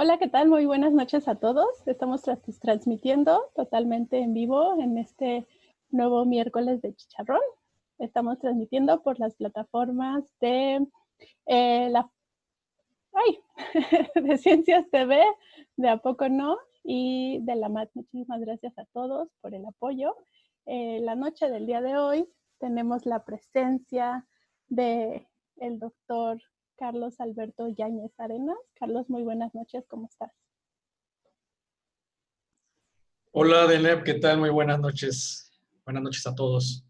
Hola, ¿qué tal? Muy buenas noches a todos. Estamos transmitiendo totalmente en vivo en este nuevo miércoles de Chicharrón. Estamos transmitiendo por las plataformas de de Ciencias TV, de A Poco No y de la MAT. Muchísimas gracias a todos por el apoyo. La noche del día de hoy tenemos la presencia de el doctor Carlos Alberto Yáñez Arenas. Carlos, muy buenas noches, ¿cómo estás? Hola, Deneb, ¿qué tal? Muy buenas noches. Buenas noches a todos.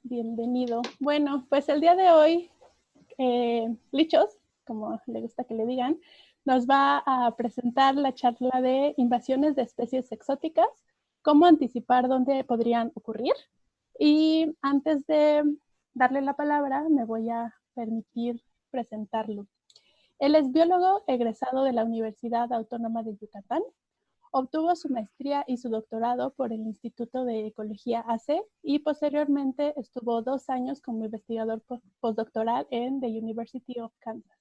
Bienvenido. Bueno, pues el día de hoy, Lichos, como le gusta que le digan, nos va a presentar la charla de invasiones de especies exóticas, cómo anticipar dónde podrían ocurrir. Y antes de darle la palabra, me voy a permitir presentarlo. Él es biólogo egresado de la Universidad Autónoma de Yucatán. Obtuvo su maestría y su doctorado por el Instituto de Ecología AC y posteriormente estuvo 2 años como investigador postdoctoral en the University of Kansas.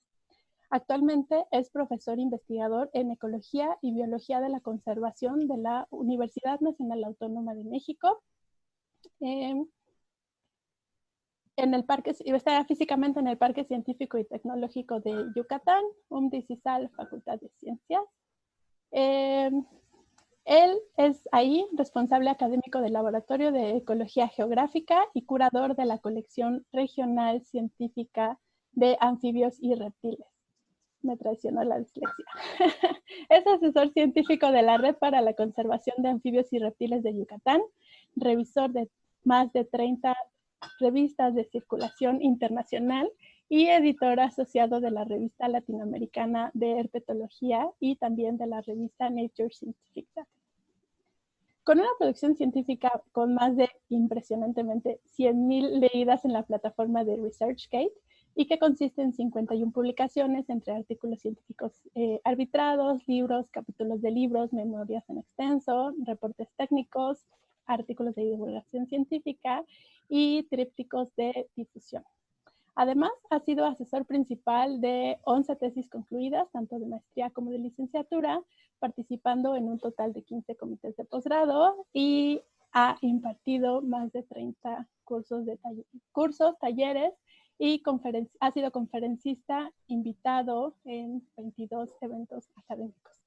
Actualmente es profesor investigador en Ecología y Biología de la Conservación de la Universidad Nacional Autónoma de México. Está físicamente en el Parque Científico y Tecnológico de Yucatán, UMDICISAL, Facultad de Ciencias. Él es ahí responsable académico del Laboratorio de Ecología Geográfica y curador de la colección regional científica de anfibios y reptiles. Me traicionó la dislexia. Es asesor científico de la Red para la Conservación de Anfibios y Reptiles de Yucatán, revisor de más de 30 revistas de circulación internacional y editor asociado de la revista latinoamericana de herpetología y también de la revista Nature Scientific Data. Con una producción científica con más de, impresionantemente, 100,000 leídas en la plataforma de ResearchGate y que consiste en 51 publicaciones entre artículos científicos arbitrados, libros, capítulos de libros, memorias en extenso, reportes técnicos, artículos de divulgación científica y trípticos de difusión. Además, ha sido asesor principal de 11 tesis concluidas, tanto de maestría como de licenciatura, participando en un total de 15 comités de posgrado y ha impartido más de 30 cursos, talleres y ha sido conferencista invitado en 22 eventos académicos.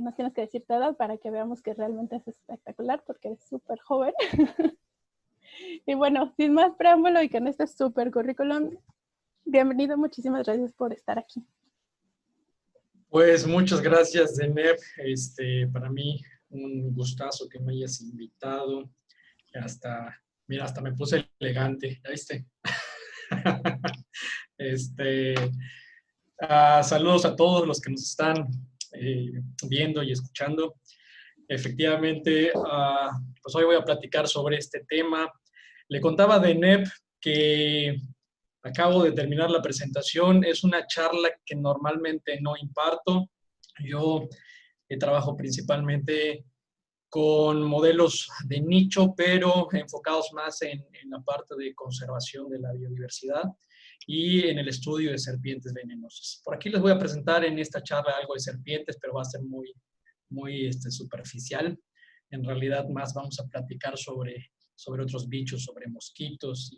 Nos tienes que decir tu edad para que veamos que realmente es espectacular porque es súper joven. Y bueno, sin más preámbulo y con este súper currículum, bienvenido, muchísimas gracias por estar aquí. Pues muchas gracias, Deneb. Para mí un gustazo que me hayas invitado. Mira, hasta me puse elegante, ¿ya viste? Saludos a todos los que nos están viendo y escuchando. Efectivamente, pues hoy voy a platicar sobre este tema. Le contaba a Deneb que acabo de terminar la presentación. Es una charla que normalmente no imparto. Yo trabajo principalmente con modelos de nicho, pero enfocados más en la parte de conservación de la biodiversidad y en el estudio de serpientes venenosas. Por aquí les voy a presentar en esta charla algo de serpientes, pero va a ser muy superficial. En realidad más vamos a platicar sobre otros bichos, sobre mosquitos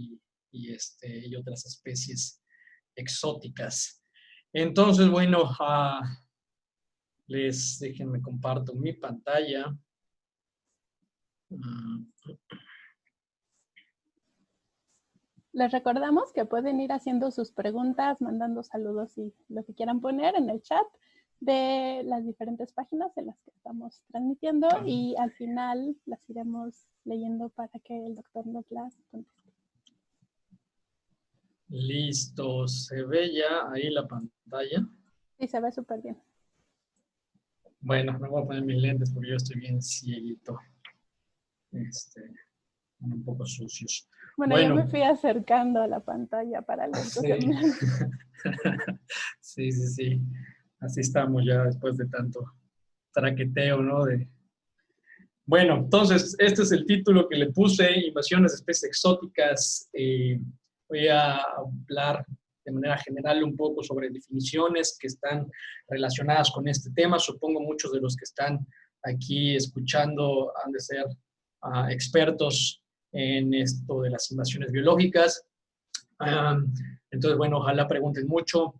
y otras especies exóticas. Entonces, bueno, déjenme comparto mi pantalla. Les recordamos que pueden ir haciendo sus preguntas, mandando saludos y lo que quieran poner en el chat de las diferentes páginas en las que estamos transmitiendo y al final las iremos leyendo para que el doctor nos las conteste. Listo, ¿se ve ya ahí la pantalla? Sí, se ve súper bien. Bueno, me voy a poner mis lentes porque yo estoy bien cieguito. Un poco sucios. Bueno, yo me fui acercando a la pantalla para leer tus semblantes. Sí, sí, sí. Así estamos ya después de tanto traqueteo, ¿no? Bueno, entonces, este es el título que le puse, Invasiones de especies exóticas. Voy a hablar de manera general un poco sobre definiciones que están relacionadas con este tema. Supongo muchos de los que están aquí escuchando han de ser expertos en esto de las invasiones biológicas. Entonces, bueno, ojalá pregunten mucho.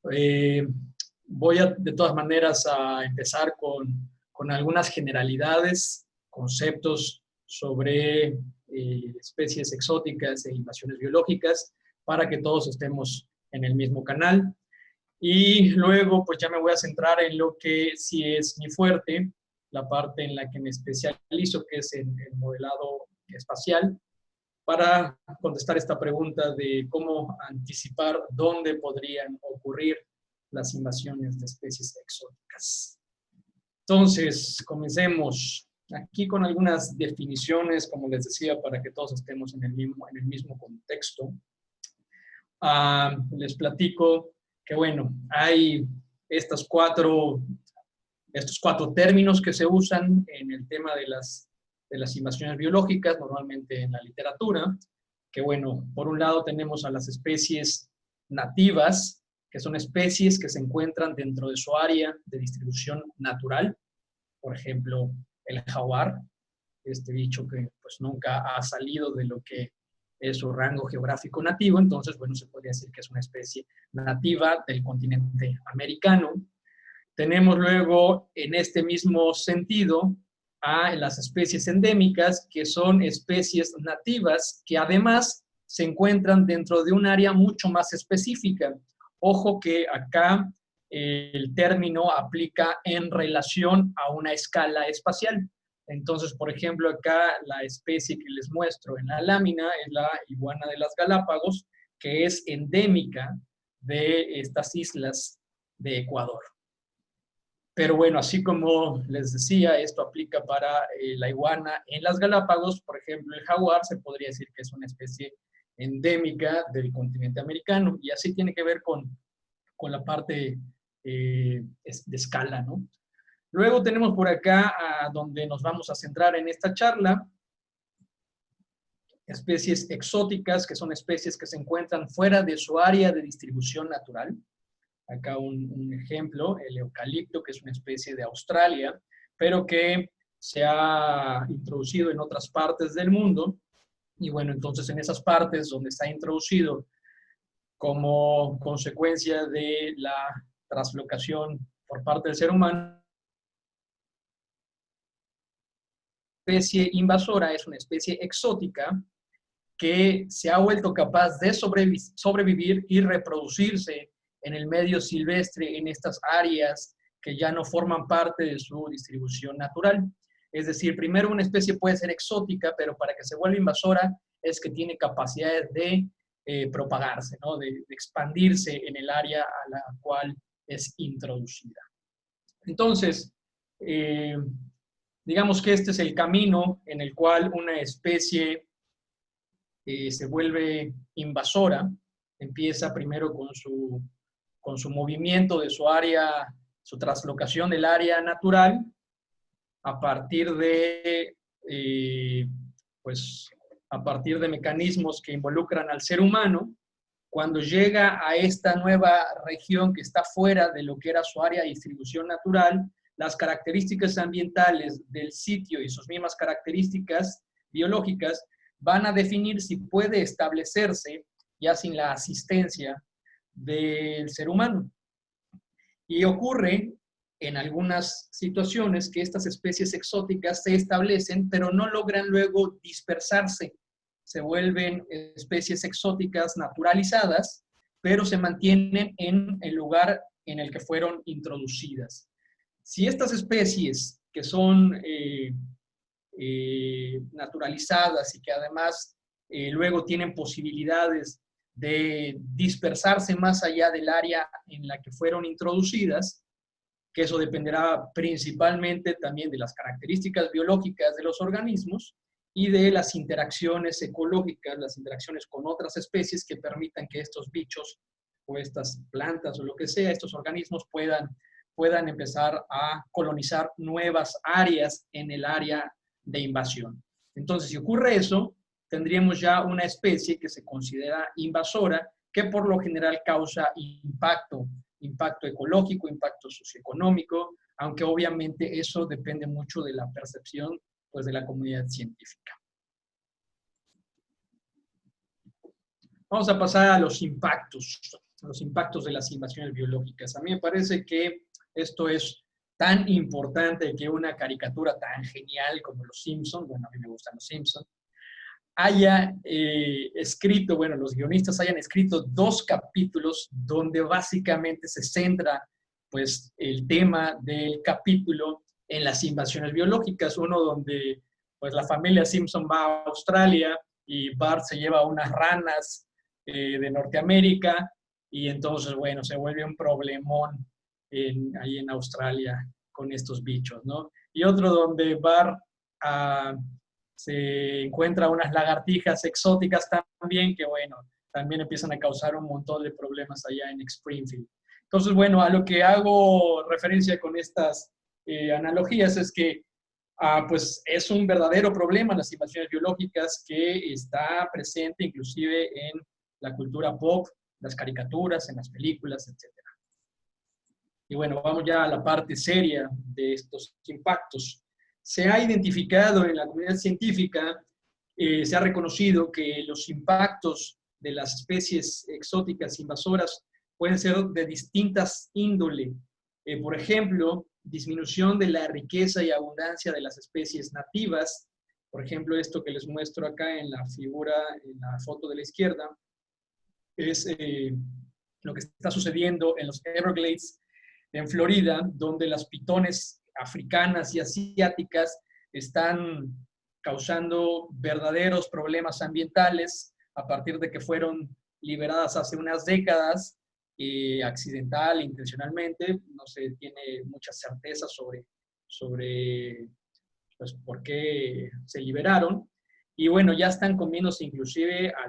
Voy de todas maneras a empezar con algunas generalidades, conceptos sobre especies exóticas e invasiones biológicas, para que todos estemos en el mismo canal. Y luego, pues ya me voy a centrar en lo que sí es mi fuerte, la parte en la que me especializo, que es en el modelado espacial, para contestar esta pregunta de cómo anticipar dónde podrían ocurrir las invasiones de especies exóticas. Entonces, comencemos aquí con algunas definiciones, como les decía, para que todos estemos en el mismo contexto. Les platico que, bueno, hay estos cuatro términos que se usan en el tema de las invasiones biológicas, normalmente en la literatura, que, bueno, por un lado tenemos a las especies nativas, que son especies que se encuentran dentro de su área de distribución natural. Por ejemplo, el jaguar, este bicho que pues nunca ha salido de lo que es su rango geográfico nativo, entonces, bueno, se podría decir que es una especie nativa del continente americano. Tenemos luego, en este mismo sentido, a las especies endémicas, que son especies nativas que además se encuentran dentro de un área mucho más específica. Ojo que acá el término aplica en relación a una escala espacial. Entonces, por ejemplo, acá la especie que les muestro en la lámina es la iguana de las Galápagos, que es endémica de estas islas de Ecuador. Pero bueno, así como les decía, esto aplica para la iguana en las Galápagos. Por ejemplo, el jaguar se podría decir que es una especie endémica del continente americano, y así tiene que ver con la parte de escala, ¿no? Luego tenemos por acá donde nos vamos a centrar en esta charla, especies exóticas, que son especies que se encuentran fuera de su área de distribución natural. Acá un ejemplo, el eucalipto, que es una especie de Australia, pero que se ha introducido en otras partes del mundo. Y bueno, entonces en esas partes donde está introducido como consecuencia de la translocación por parte del ser humano, la especie invasora es una especie exótica que se ha vuelto capaz de sobrevivir y reproducirse en el medio silvestre, en estas áreas que ya no forman parte de su distribución natural. Es decir, primero una especie puede ser exótica, pero para que se vuelva invasora es que tiene capacidades de propagarse, ¿no? de expandirse en el área a la cual es introducida. Entonces, digamos que este es el camino en el cual una especie se vuelve invasora. Empieza primero con su movimiento de su área, su traslocación del área natural, a partir de, a partir de mecanismos que involucran al ser humano. Cuando llega a esta nueva región que está fuera de lo que era su área de distribución natural, las características ambientales del sitio y sus mismas características biológicas van a definir si puede establecerse ya sin la asistencia del ser humano. Y ocurre en algunas situaciones que estas especies exóticas se establecen, pero no logran luego dispersarse. Se vuelven especies exóticas naturalizadas, pero se mantienen en el lugar en el que fueron introducidas. Si estas especies que son naturalizadas y que además luego tienen posibilidades de dispersarse más allá del área en la que fueron introducidas, que eso dependerá principalmente también de las características biológicas de los organismos y de las interacciones ecológicas, las interacciones con otras especies que permitan que estos bichos o estas plantas o lo que sea, estos organismos puedan empezar a colonizar nuevas áreas en el área de invasión. Entonces, si ocurre eso, tendríamos ya una especie que se considera invasora que por lo general causa impacto ecológico, impacto socioeconómico, aunque obviamente eso depende mucho de la percepción, pues, de la comunidad científica. Vamos a pasar a los impactos de las invasiones biológicas. A mí me parece que esto es tan importante que una caricatura tan genial como Los Simpson, bueno, a mí me gustan Los Simpson, haya escrito, bueno, los guionistas hayan escrito 2 capítulos donde básicamente se centra, pues, el tema del capítulo en las invasiones biológicas. Uno donde, pues, la familia Simpson va a Australia y Bart se lleva unas ranas de Norteamérica y entonces, bueno, se vuelve un problemón ahí en Australia con estos bichos, ¿no? Y otro donde Bart se encuentra unas lagartijas exóticas también que, bueno, también empiezan a causar un montón de problemas allá en Springfield. Entonces, bueno, a lo que hago referencia con estas analogías es que pues es un verdadero problema las invasiones biológicas que está presente inclusive en la cultura pop, las caricaturas, en las películas, etc. Y bueno, vamos ya a la parte seria de estos impactos. Se ha identificado en la comunidad científica, se ha reconocido que los impactos de las especies exóticas invasoras pueden ser de distintas índole. Por ejemplo, disminución de la riqueza y abundancia de las especies nativas. Por ejemplo, esto que les muestro acá en la figura, en la foto de la izquierda, es lo que está sucediendo en los Everglades, en Florida, donde las pitones africanas y asiáticas están causando verdaderos problemas ambientales a partir de que fueron liberadas hace unas décadas, accidental, intencionalmente. No se tiene mucha certeza sobre pues, por qué se liberaron. Y bueno, ya están comiéndose inclusive a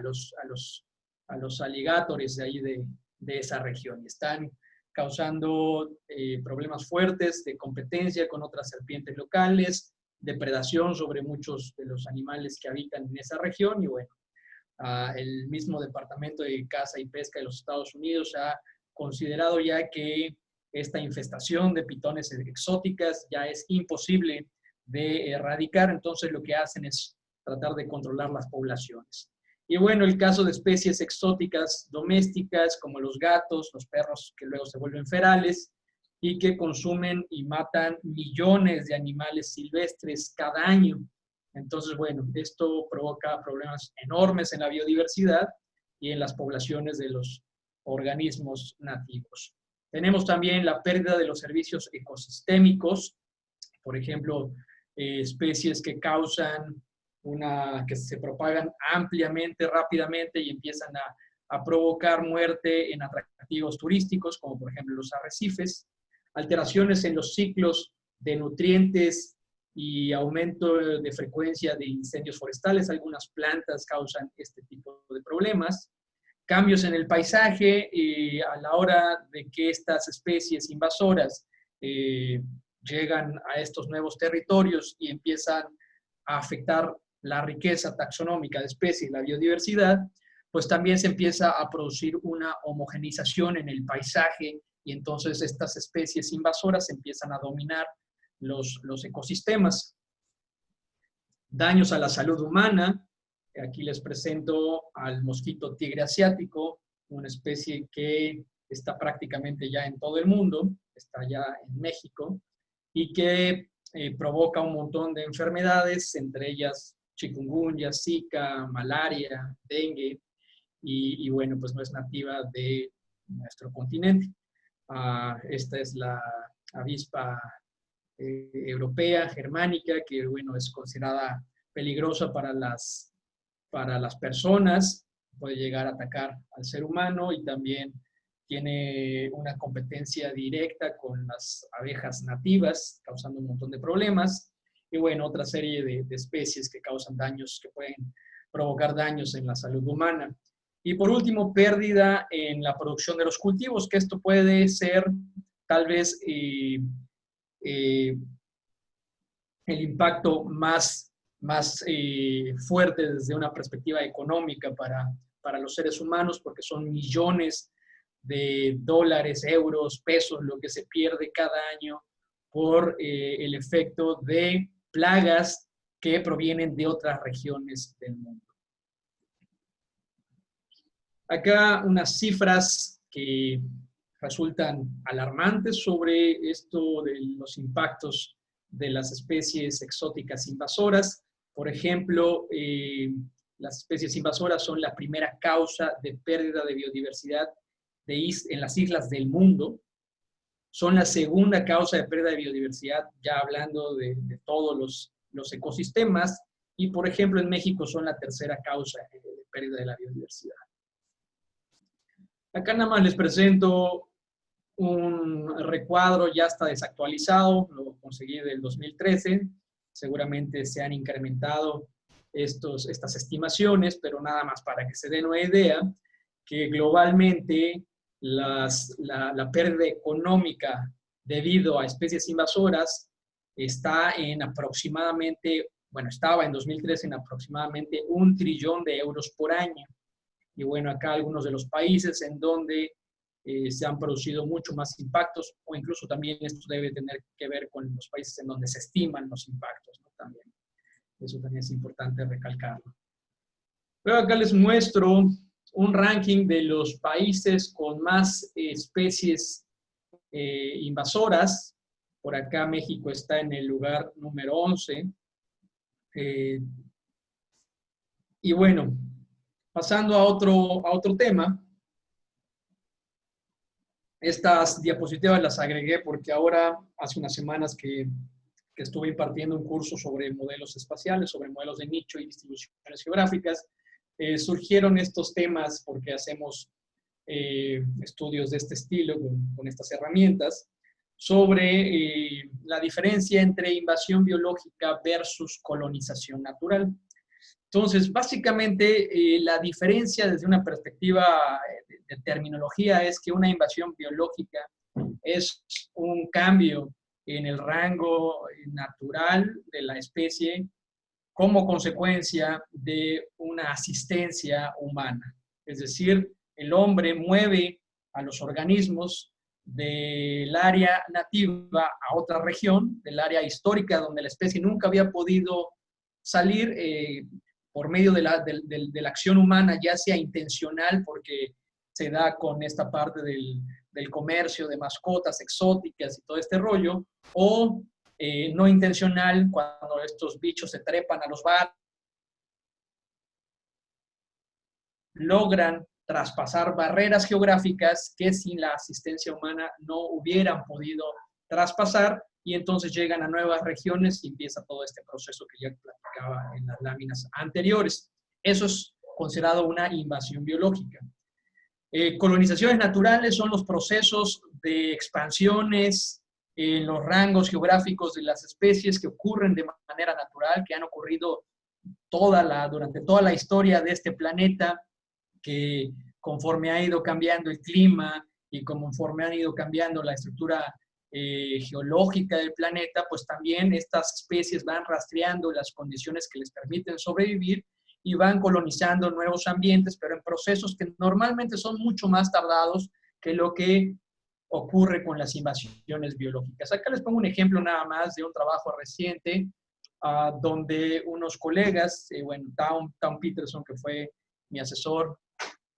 los alligators de ahí de esa región. Están causando problemas fuertes de competencia con otras serpientes locales, depredación sobre muchos de los animales que habitan en esa región. Y bueno, el mismo Departamento de Caza y Pesca de los Estados Unidos ha considerado ya que esta infestación de pitones exóticas ya es imposible de erradicar, entonces lo que hacen es tratar de controlar las poblaciones. Y bueno, el caso de especies exóticas domésticas como los gatos, los perros que luego se vuelven ferales y que consumen y matan millones de animales silvestres cada año. Entonces, bueno, esto provoca problemas enormes en la biodiversidad y en las poblaciones de los organismos nativos. Tenemos también la pérdida de los servicios ecosistémicos, por ejemplo, especies que que se propagan ampliamente, rápidamente y empiezan a provocar muerte en atractivos turísticos, como por ejemplo los arrecifes, alteraciones en los ciclos de nutrientes y aumento de frecuencia de incendios forestales. Algunas plantas causan este tipo de problemas. Cambios en el paisaje a la hora de que estas especies invasoras llegan a estos nuevos territorios y empiezan a afectar la riqueza taxonómica de especies y la biodiversidad, pues también se empieza a producir una homogenización en el paisaje y entonces estas especies invasoras empiezan a dominar los ecosistemas. Daños a la salud humana. Aquí les presento al mosquito tigre asiático, una especie que está prácticamente ya en todo el mundo, está ya en México, y que provoca un montón de enfermedades, entre ellas chikungunya, zika, malaria, dengue, y bueno, pues no es nativa de nuestro continente. Esta es la avispa europea, germánica, que bueno, es considerada peligrosa para las personas, puede llegar a atacar al ser humano y también tiene una competencia directa con las abejas nativas, causando un montón de problemas. Y bueno, otra serie de especies que causan daños, que pueden provocar daños en la salud humana. Y por último, pérdida en la producción de los cultivos, que esto puede ser tal vez el impacto más más fuerte desde una perspectiva económica para los seres humanos, porque son millones de dólares, euros, pesos, lo que se pierde cada año por el efecto de plagas que provienen de otras regiones del mundo. Acá unas cifras que resultan alarmantes sobre esto de los impactos de las especies exóticas invasoras. Por ejemplo, las especies invasoras son la primera causa de pérdida de biodiversidad en las islas del mundo. Son la segunda causa de pérdida de biodiversidad, ya hablando de todos los ecosistemas. Y, por ejemplo, en México son la tercera causa de pérdida de la biodiversidad. Acá nada más les presento un recuadro, ya está desactualizado, lo conseguí del 2013, seguramente se han incrementado estas estimaciones, pero nada más para que se den una idea, que globalmente la pérdida económica debido a especies invasoras está en aproximadamente, bueno, estaba en 2013 en aproximadamente 1 trillón de euros por año. Y bueno, acá algunos de los países en donde se han producido mucho más impactos, o incluso también esto debe tener que ver con los países en donde se estiman los impactos, ¿no? También. Eso también es importante recalcarlo. Pero acá les muestro un ranking de los países con más especies invasoras. Por acá México está en el lugar número 11. Y bueno, pasando a otro tema, estas diapositivas las agregué porque ahora, hace unas semanas que estuve impartiendo un curso sobre modelos espaciales, sobre modelos de nicho y distribuciones geográficas, surgieron estos temas porque hacemos estudios de este estilo con estas herramientas, sobre la diferencia entre invasión biológica versus colonización natural. Entonces, básicamente, la diferencia desde una perspectiva de terminología es que una invasión biológica es un cambio en el rango natural de la especie como consecuencia de una asistencia humana. Es decir, el hombre mueve a los organismos del área nativa a otra región, del área histórica donde la especie nunca había podido salir, por medio de la acción humana, ya sea intencional, porque se da con esta parte del comercio de mascotas exóticas y todo este rollo, o no intencional, cuando estos bichos se trepan a los barcos, logran traspasar barreras geográficas que sin la asistencia humana no hubieran podido traspasar, y entonces llegan a nuevas regiones y empieza todo este proceso que ya platicaba en las láminas anteriores. Eso es considerado una invasión biológica. Colonizaciones naturales son los procesos de expansiones en los rangos geográficos de las especies que ocurren de manera natural, que han ocurrido durante toda la historia de este planeta, que conforme ha ido cambiando el clima y conforme han ido cambiando la estructura geológica del planeta, pues también estas especies van rastreando las condiciones que les permiten sobrevivir y van colonizando nuevos ambientes, pero en procesos que normalmente son mucho más tardados que lo que ocurre con las invasiones biológicas. Acá les pongo un ejemplo nada más de un trabajo reciente donde unos colegas, bueno, Tom Peterson, que fue mi asesor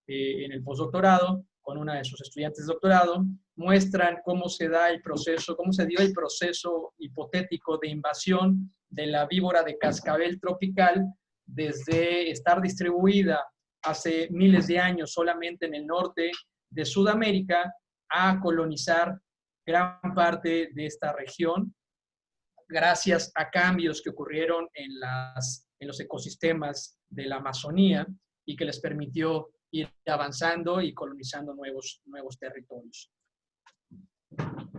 en el postdoctorado, con una de sus estudiantes de doctorado, muestran cómo se dio el proceso hipotético de invasión de la víbora de cascabel tropical desde estar distribuida hace miles de años solamente en el norte de Sudamérica a colonizar gran parte de esta región gracias a cambios que ocurrieron en los ecosistemas de la Amazonía y que les permitió ir avanzando y colonizando nuevos territorios.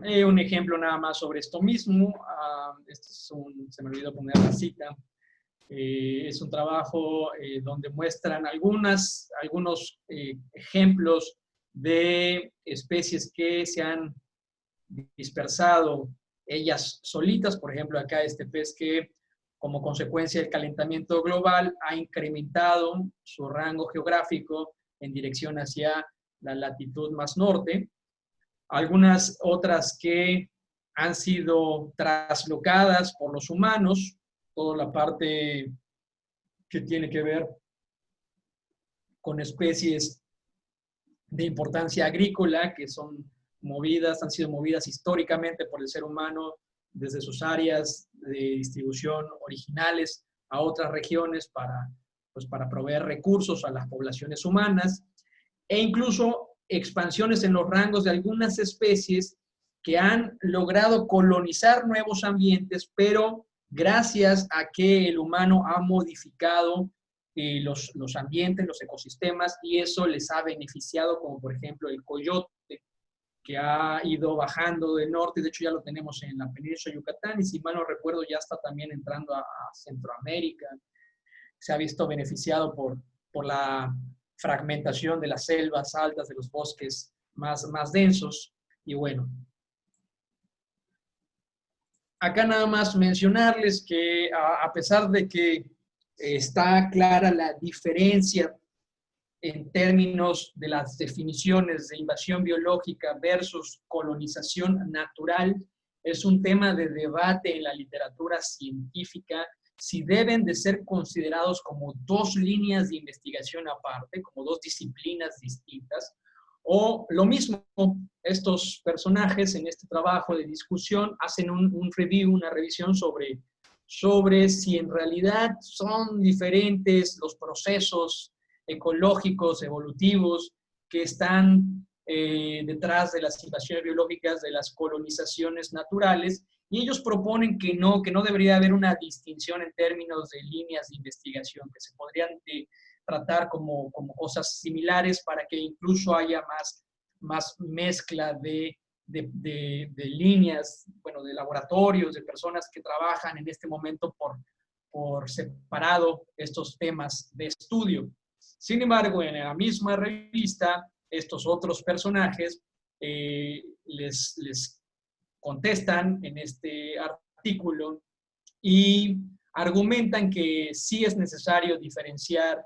Un ejemplo nada más sobre esto mismo. Se me olvidó poner la cita. Es un trabajo donde muestran algunos ejemplos de especies que se han dispersado ellas solitas. Por ejemplo, acá este pez que como consecuencia del calentamiento global, ha incrementado su rango geográfico en dirección hacia la latitud más norte. Algunas otras que han sido traslocadas por los humanos, toda la parte que tiene que ver con especies de importancia agrícola que son movidas, han sido movidas históricamente por el ser humano desde sus áreas de distribución originales a otras regiones para proveer recursos a las poblaciones humanas, e incluso expansiones en los rangos de algunas especies que han logrado colonizar nuevos ambientes, pero gracias a que el humano ha modificado los ambientes, los ecosistemas, y eso les ha beneficiado, como por ejemplo el coyote, que ha ido bajando del norte, de hecho ya lo tenemos en la península de Yucatán, y si mal no recuerdo ya está también entrando a Centroamérica. Se ha visto beneficiado por la fragmentación de las selvas altas, de los bosques más densos, y bueno. Acá nada más mencionarles que a pesar de que está clara la diferencia en términos de las definiciones de invasión biológica versus colonización natural, es un tema de debate en la literatura científica si deben de ser considerados como dos líneas de investigación aparte, como dos disciplinas distintas, o lo mismo. Estos personajes en este trabajo de discusión hacen un review, una revisión sobre si en realidad son diferentes los procesos ecológicos, evolutivos, que están detrás de las invasiones biológicas, de las colonizaciones naturales, y ellos proponen que no debería haber una distinción en términos de líneas de investigación, que se podrían tratar como cosas similares para que incluso haya más mezcla de líneas, bueno, de laboratorios, de personas que trabajan en este momento por separado estos temas de estudio. Sin embargo, en la misma revista, estos otros personajes les contestan en este artículo y argumentan que sí es necesario diferenciar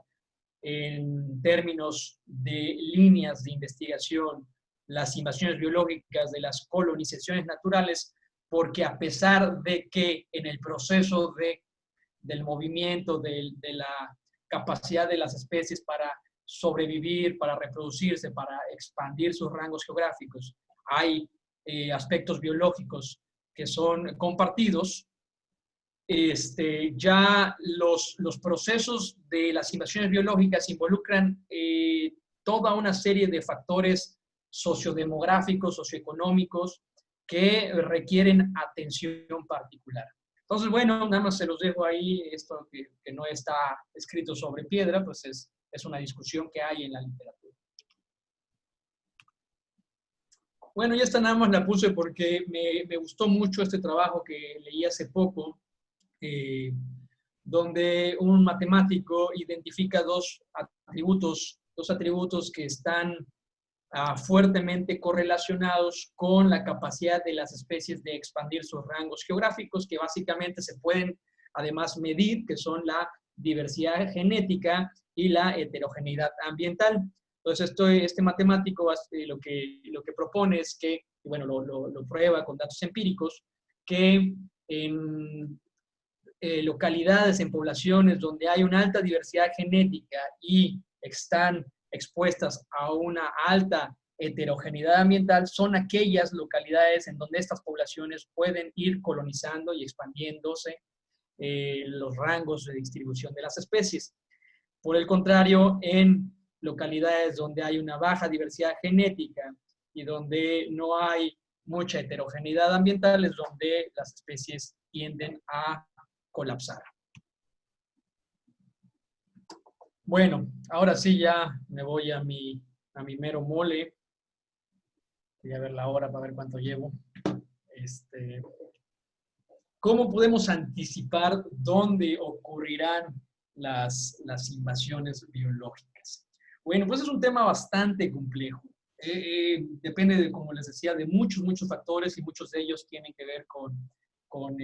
en términos de líneas de investigación las invasiones biológicas de las colonizaciones naturales, porque a pesar de que en el proceso del movimiento, de la capacidad de las especies para sobrevivir, para reproducirse, para expandir sus rangos geográficos, hay aspectos biológicos que son compartidos, ya los procesos de las invasiones biológicas involucran toda una serie de factores sociodemográficos, socioeconómicos, que requieren atención particular. Entonces, bueno, nada más se los dejo ahí, esto que no está escrito sobre piedra, pues es una discusión que hay en la literatura. Bueno, ya esta nada más la puse porque me gustó mucho este trabajo que leí hace poco, donde un matemático identifica dos atributos que están fuertemente correlacionados con la capacidad de las especies de expandir sus rangos geográficos, que básicamente se pueden además medir, que son la diversidad genética y la heterogeneidad ambiental. Entonces, este matemático lo que propone es que, bueno, lo prueba con datos empíricos, que en localidades, en poblaciones donde hay una alta diversidad genética y están expuestas a una alta heterogeneidad ambiental, son aquellas localidades en donde estas poblaciones pueden ir colonizando y expandiéndose los rangos de distribución de las especies. Por el contrario, en localidades donde hay una baja diversidad genética y donde no hay mucha heterogeneidad ambiental, es donde las especies tienden a colapsar. Bueno, ahora sí ya me voy a mi mero mole. Voy a ver la hora para ver cuánto llevo. ¿Cómo podemos anticipar dónde ocurrirán las invasiones biológicas? Bueno, pues es un tema bastante complejo. Depende, de, como les decía, de muchos factores, y muchos de ellos tienen que ver con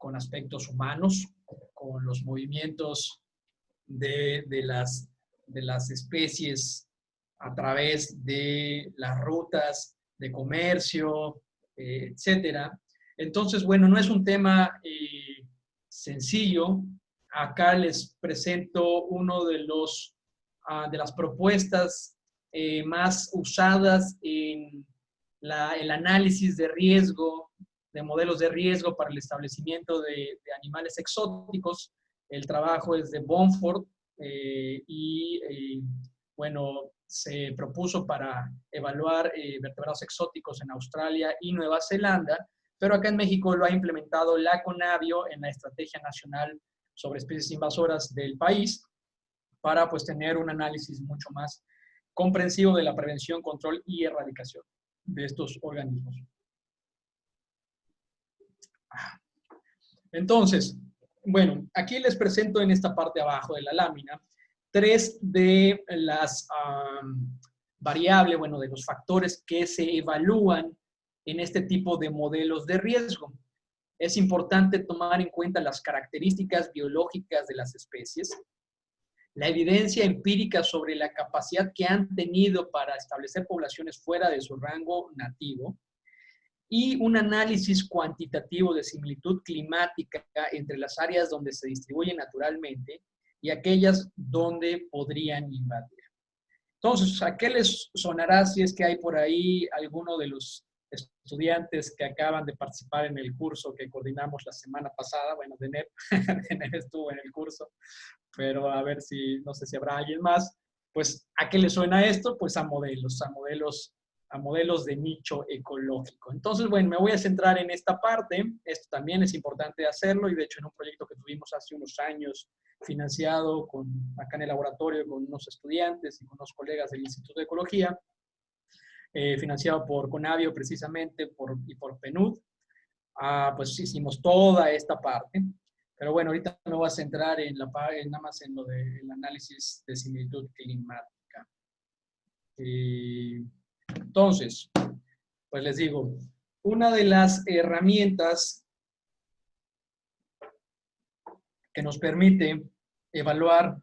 con aspectos humanos, con los movimientos de las especies a través de las rutas de comercio, etcétera. Entonces, bueno, no es un tema sencillo. Acá les presento uno de las propuestas más usadas en el análisis de riesgo, de modelos de riesgo para el establecimiento de animales exóticos. El trabajo es de Bomford bueno, se propuso para evaluar vertebrados exóticos en Australia y Nueva Zelanda, pero acá en México lo ha implementado la CONABIO en la Estrategia Nacional sobre Especies Invasoras del país para pues tener un análisis mucho más comprensivo de la prevención, control y erradicación de estos organismos. Entonces, bueno, aquí les presento en esta parte abajo de la lámina 3 de las variables, bueno, de los factores que se evalúan en este tipo de modelos de riesgo. Es importante tomar en cuenta las características biológicas de las especies, la evidencia empírica sobre la capacidad que han tenido para establecer poblaciones fuera de su rango nativo, y un análisis cuantitativo de similitud climática entre las áreas donde se distribuyen naturalmente y aquellas donde podrían invadir. Entonces, ¿a qué les sonará si es que hay por ahí alguno de los estudiantes que acaban de participar en el curso que coordinamos la semana pasada? Bueno, de NEP estuvo en el curso, pero a ver si, no sé si habrá alguien más. Pues, ¿a qué le suena esto? Pues a modelos de nicho ecológico. Entonces, bueno, me voy a centrar en esta parte. Esto también es importante hacerlo y de hecho en un proyecto que tuvimos hace unos años financiado acá en el laboratorio con unos estudiantes y con unos colegas del Instituto de Ecología, financiado por CONABIO precisamente y por PNUD, pues hicimos toda esta parte. Pero bueno, ahorita me voy a centrar nada más en lo del análisis de similitud climática. Entonces, pues les digo, una de las herramientas que nos permite evaluar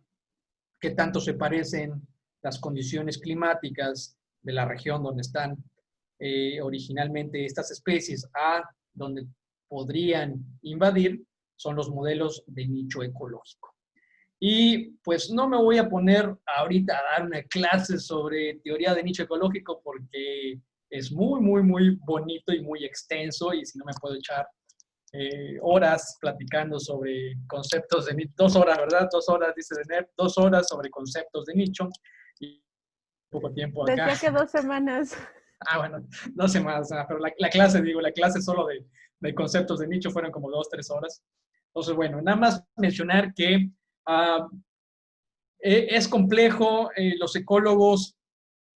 qué tanto se parecen las condiciones climáticas de la región donde están originalmente estas especies a donde podrían invadir, son los modelos de nicho ecológico. Y pues no me voy a poner ahorita a dar una clase sobre teoría de nicho ecológico porque es muy, muy, muy bonito y muy extenso y si no me puedo echar horas platicando sobre conceptos de nicho, 2 horas, ¿verdad? 2 horas, dice Deneb, 2 horas sobre conceptos de nicho y poco tiempo acá. Decía que 2 semanas. Bueno, 2 semanas, pero la clase solo de conceptos de nicho fueron como 2, 3 horas. Entonces, bueno, nada más mencionar que es complejo, los ecólogos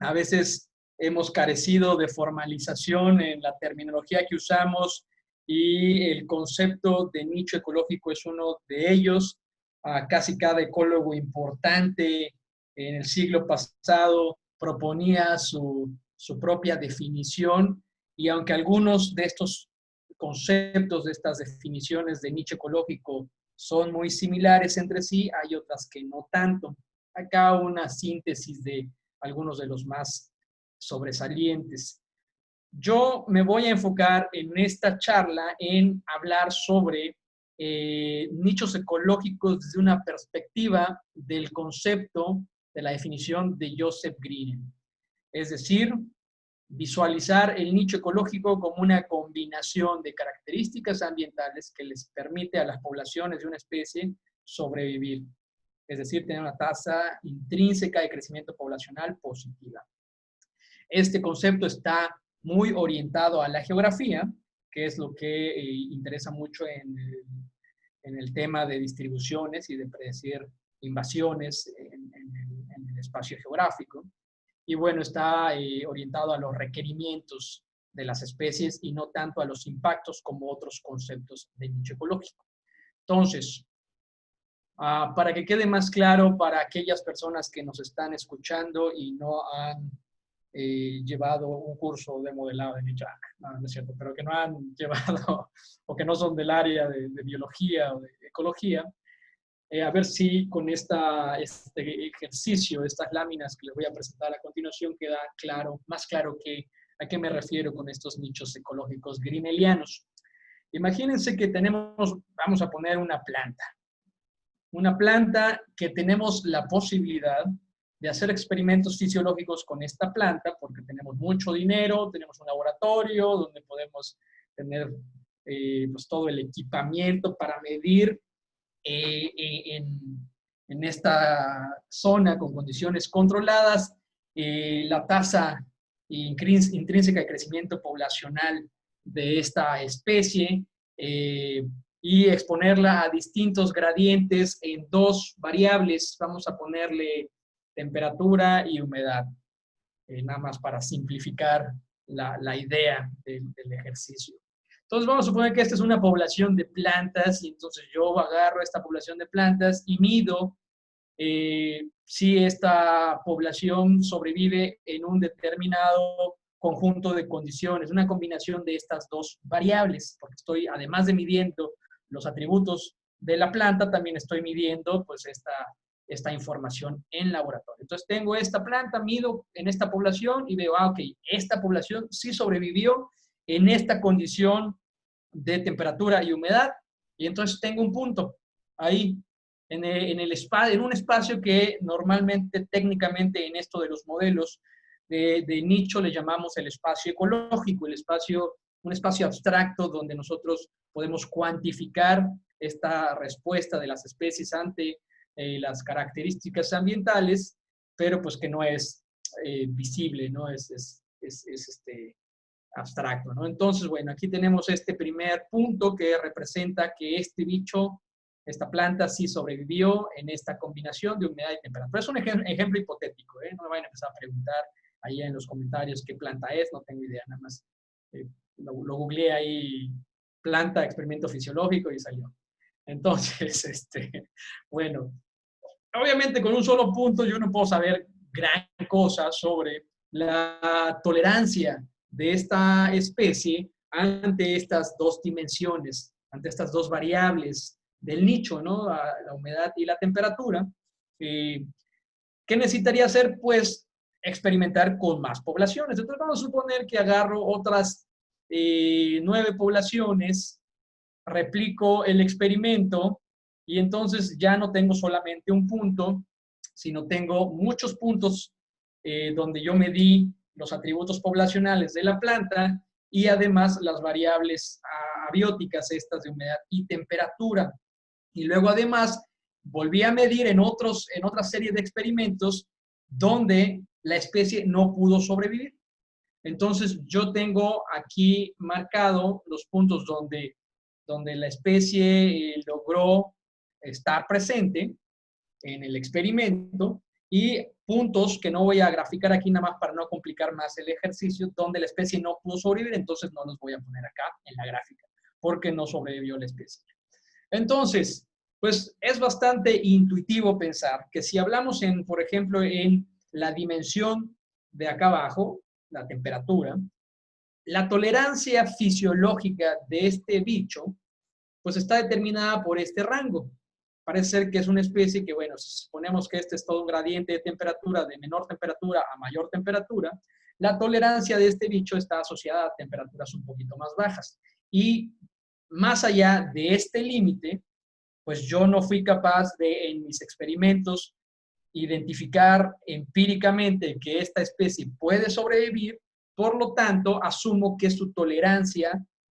a veces hemos carecido de formalización en la terminología que usamos y el concepto de nicho ecológico es uno de ellos. Casi cada ecólogo importante en el siglo pasado proponía su propia definición y aunque algunos de estos conceptos, de estas definiciones de nicho ecológico son muy similares entre sí, hay otras que no tanto. Acá una síntesis de algunos de los más sobresalientes. Yo me voy a enfocar en esta charla en hablar sobre nichos ecológicos desde una perspectiva del concepto de la definición de Joseph Green. Es decir, visualizar el nicho ecológico como una combinación de características ambientales que les permite a las poblaciones de una especie sobrevivir. Es decir, tener una tasa intrínseca de crecimiento poblacional positiva. Este concepto está muy orientado a la geografía, que es lo que interesa mucho en el tema de distribuciones y de predecir invasiones en el espacio geográfico. Y bueno, está orientado a los requerimientos de las especies y no tanto a los impactos como otros conceptos de nicho ecológico. Entonces, para que quede más claro para aquellas personas que nos están escuchando y no han llevado un curso de modelado de nicho. No, no es cierto, pero que no han llevado o que no son del área de biología o de ecología, a ver si con este ejercicio, estas láminas que les voy a presentar a continuación, queda claro, más claro a qué me refiero con estos nichos ecológicos grinelianos. Imagínense que tenemos, vamos a poner una planta que tenemos la posibilidad de hacer experimentos fisiológicos con esta planta, porque tenemos mucho dinero, tenemos un laboratorio donde podemos tener pues todo el equipamiento para medir en esta zona con condiciones controladas la tasa intrínseca de crecimiento poblacional de esta especie y exponerla a distintos gradientes en dos variables. Vamos a ponerle temperatura y humedad, nada más para simplificar la idea del ejercicio. Entonces vamos a suponer que esta es una población de plantas y entonces yo agarro esta población de plantas y mido si esta población sobrevive en un determinado conjunto de condiciones, una combinación de estas dos variables, porque estoy, además de midiendo los atributos de la planta, también estoy midiendo pues esta información en laboratorio. Entonces tengo esta planta, mido en esta población y veo, ok, esta población sí sobrevivió en esta condición de temperatura y humedad, y entonces tengo un punto ahí en un espacio que normalmente, técnicamente, en esto de los modelos de nicho le llamamos el espacio ecológico, un espacio abstracto donde nosotros podemos cuantificar esta respuesta de las especies ante las características ambientales, pero pues que no es visible, ¿no? Es abstracto, ¿no? Entonces, bueno, aquí tenemos este primer punto que representa que este bicho, esta planta sí sobrevivió en esta combinación de humedad y temperatura. Es un ejemplo hipotético, ¿eh? No me vayan a empezar a preguntar ahí en los comentarios qué planta es, no tengo idea, nada más lo googleé ahí, planta, experimento fisiológico y salió. Entonces, bueno, obviamente con un solo punto yo no puedo saber gran cosa sobre la tolerancia de esta especie ante estas dos dimensiones, ante estas dos variables del nicho, ¿no? La humedad y la temperatura. ¿Qué necesitaría hacer? Pues experimentar con más poblaciones. Entonces vamos a suponer que agarro otras 9 poblaciones, replico el experimento y entonces ya no tengo solamente un punto, sino tengo muchos puntos donde yo medí los atributos poblacionales de la planta y además las variables abióticas estas de humedad y temperatura. Y luego además volví a medir en otra serie de experimentos donde la especie no pudo sobrevivir. Entonces yo tengo aquí marcado los puntos donde la especie logró estar presente en el experimento y puntos que no voy a graficar aquí nada más para no complicar más el ejercicio, donde la especie no pudo sobrevivir, entonces no los voy a poner acá en la gráfica, porque no sobrevivió la especie. Entonces, pues es bastante intuitivo pensar que si hablamos por ejemplo, en la dimensión de acá abajo, la temperatura, la tolerancia fisiológica de este bicho, pues está determinada por este rango. Parece ser que es una especie que, bueno, si suponemos que este es todo un gradiente de temperatura, de menor temperatura a mayor temperatura, la tolerancia de este bicho está asociada a temperaturas un poquito más bajas. Y más allá de este límite, pues yo no fui capaz de, en mis experimentos, identificar empíricamente que esta especie puede sobrevivir, por lo tanto, asumo que su tolerancia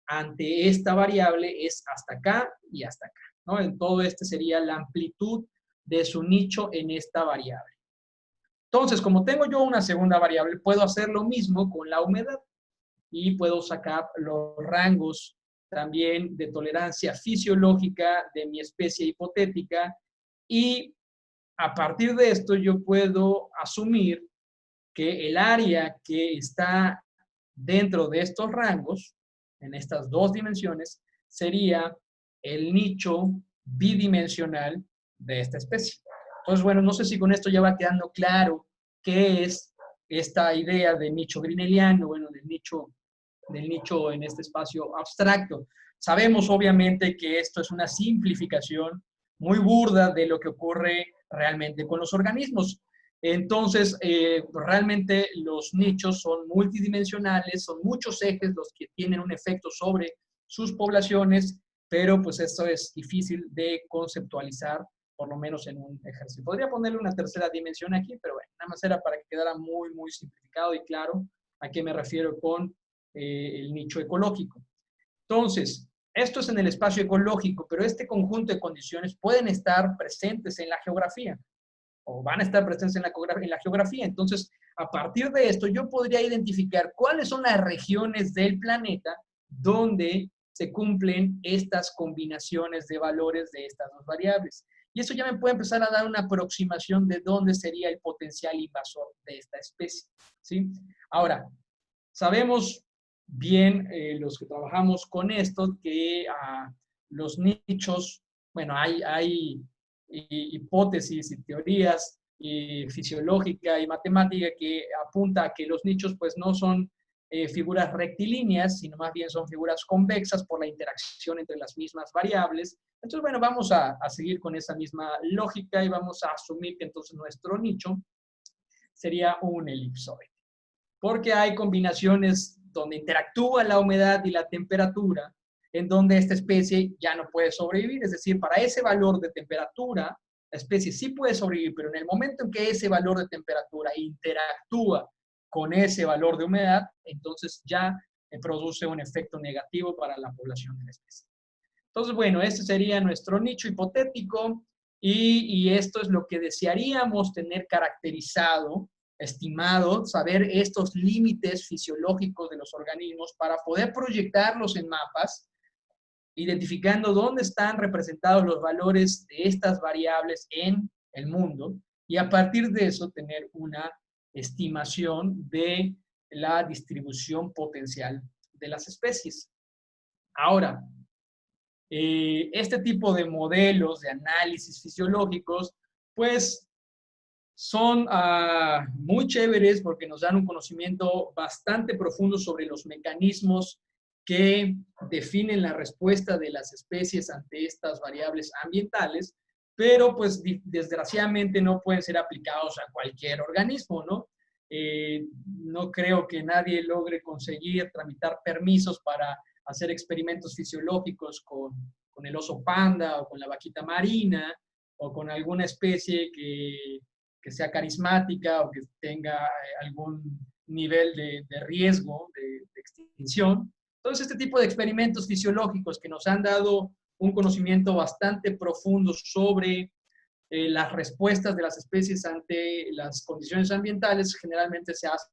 ante esta variable es hasta acá y hasta acá, ¿no? En todo sería la amplitud de su nicho en esta variable. Entonces, como tengo yo una segunda variable, puedo hacer lo mismo con la humedad y puedo sacar los rangos también de tolerancia fisiológica de mi especie hipotética y a partir de esto yo puedo asumir que el área que está dentro de estos rangos, en estas dos dimensiones, sería el nicho bidimensional de esta especie. Entonces, bueno, no sé si con esto ya va quedando claro qué es esta idea de nicho greeneliano, bueno, del nicho en este espacio abstracto. Sabemos obviamente que esto es una simplificación muy burda de lo que ocurre realmente con los organismos. Entonces, realmente los nichos son multidimensionales, son muchos ejes los que tienen un efecto sobre sus poblaciones, pero pues esto es difícil de conceptualizar, por lo menos en un ejercicio. Podría ponerle una tercera dimensión aquí, pero bueno, nada más era para que quedara muy, muy simplificado y claro a qué me refiero con el nicho ecológico. Entonces, esto es en el espacio ecológico, pero este conjunto de condiciones pueden estar presentes en la geografía o van a estar presentes en la geografía. Entonces, a partir de esto, yo podría identificar cuáles son las regiones del planeta donde se cumplen estas combinaciones de valores de estas dos variables. Y eso ya me puede empezar a dar una aproximación de dónde sería el potencial invasor de esta especie, ¿sí? Ahora, sabemos bien los que trabajamos con esto que los nichos, bueno, hay hipótesis y teorías fisiológica y matemática que apunta a que los nichos pues no son figuras rectilíneas, sino más bien son figuras convexas por la interacción entre las mismas variables. Entonces, bueno, vamos a seguir con esa misma lógica y vamos a asumir que entonces nuestro nicho sería un elipsoide. Porque hay combinaciones donde interactúa la humedad y la temperatura, en donde esta especie ya no puede sobrevivir. Es decir, para ese valor de temperatura, la especie sí puede sobrevivir, pero en el momento en que ese valor de temperatura interactúa con ese valor de humedad, entonces ya produce un efecto negativo para la población de la especie. Entonces, bueno, este sería nuestro nicho hipotético y esto es lo que desearíamos tener caracterizado, estimado, saber estos límites fisiológicos de los organismos para poder proyectarlos en mapas, identificando dónde están representados los valores de estas variables en el mundo y a partir de eso tener una estimación de la distribución potencial de las especies. Ahora, este tipo de modelos de análisis fisiológicos, pues son muy chéveres porque nos dan un conocimiento bastante profundo sobre los mecanismos que definen la respuesta de las especies ante estas variables ambientales, pero pues desgraciadamente no pueden ser aplicados a cualquier organismo, ¿no? No creo que nadie logre conseguir tramitar permisos para hacer experimentos fisiológicos con el oso panda o con la vaquita marina o con alguna especie que sea carismática o que tenga algún nivel de riesgo de extinción. Entonces, este tipo de experimentos fisiológicos que nos han dado un conocimiento bastante profundo sobre las respuestas de las especies ante las condiciones ambientales, generalmente se hacen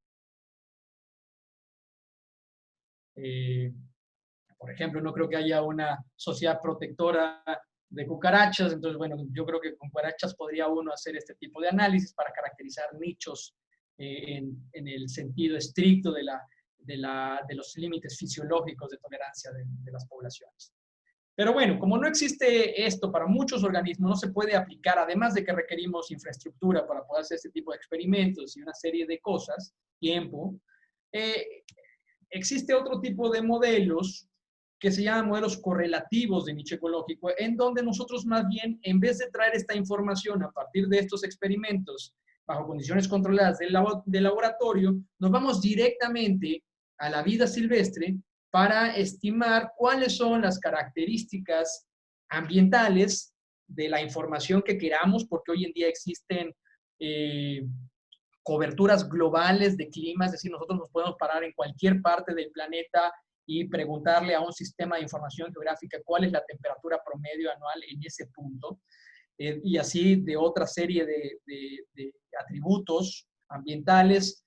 por ejemplo, no creo que haya una sociedad protectora de cucarachas, entonces, bueno, yo creo que con cucarachas podría uno hacer este tipo de análisis para caracterizar nichos en el sentido estricto de los límites fisiológicos de tolerancia de las poblaciones. Pero bueno, como no existe esto para muchos organismos, no se puede aplicar, además de que requerimos infraestructura para poder hacer este tipo de experimentos y una serie de cosas, tiempo, existe otro tipo de modelos que se llaman modelos correlativos de nicho ecológico, en donde nosotros más bien, en vez de traer esta información a partir de estos experimentos bajo condiciones controladas del laboratorio, nos vamos directamente a la vida silvestre para estimar cuáles son las características ambientales de la información que queramos, porque hoy en día existen coberturas globales de clima, es decir, nosotros nos podemos parar en cualquier parte del planeta y preguntarle a un sistema de información geográfica cuál es la temperatura promedio anual en ese punto, y así de otra serie de atributos ambientales,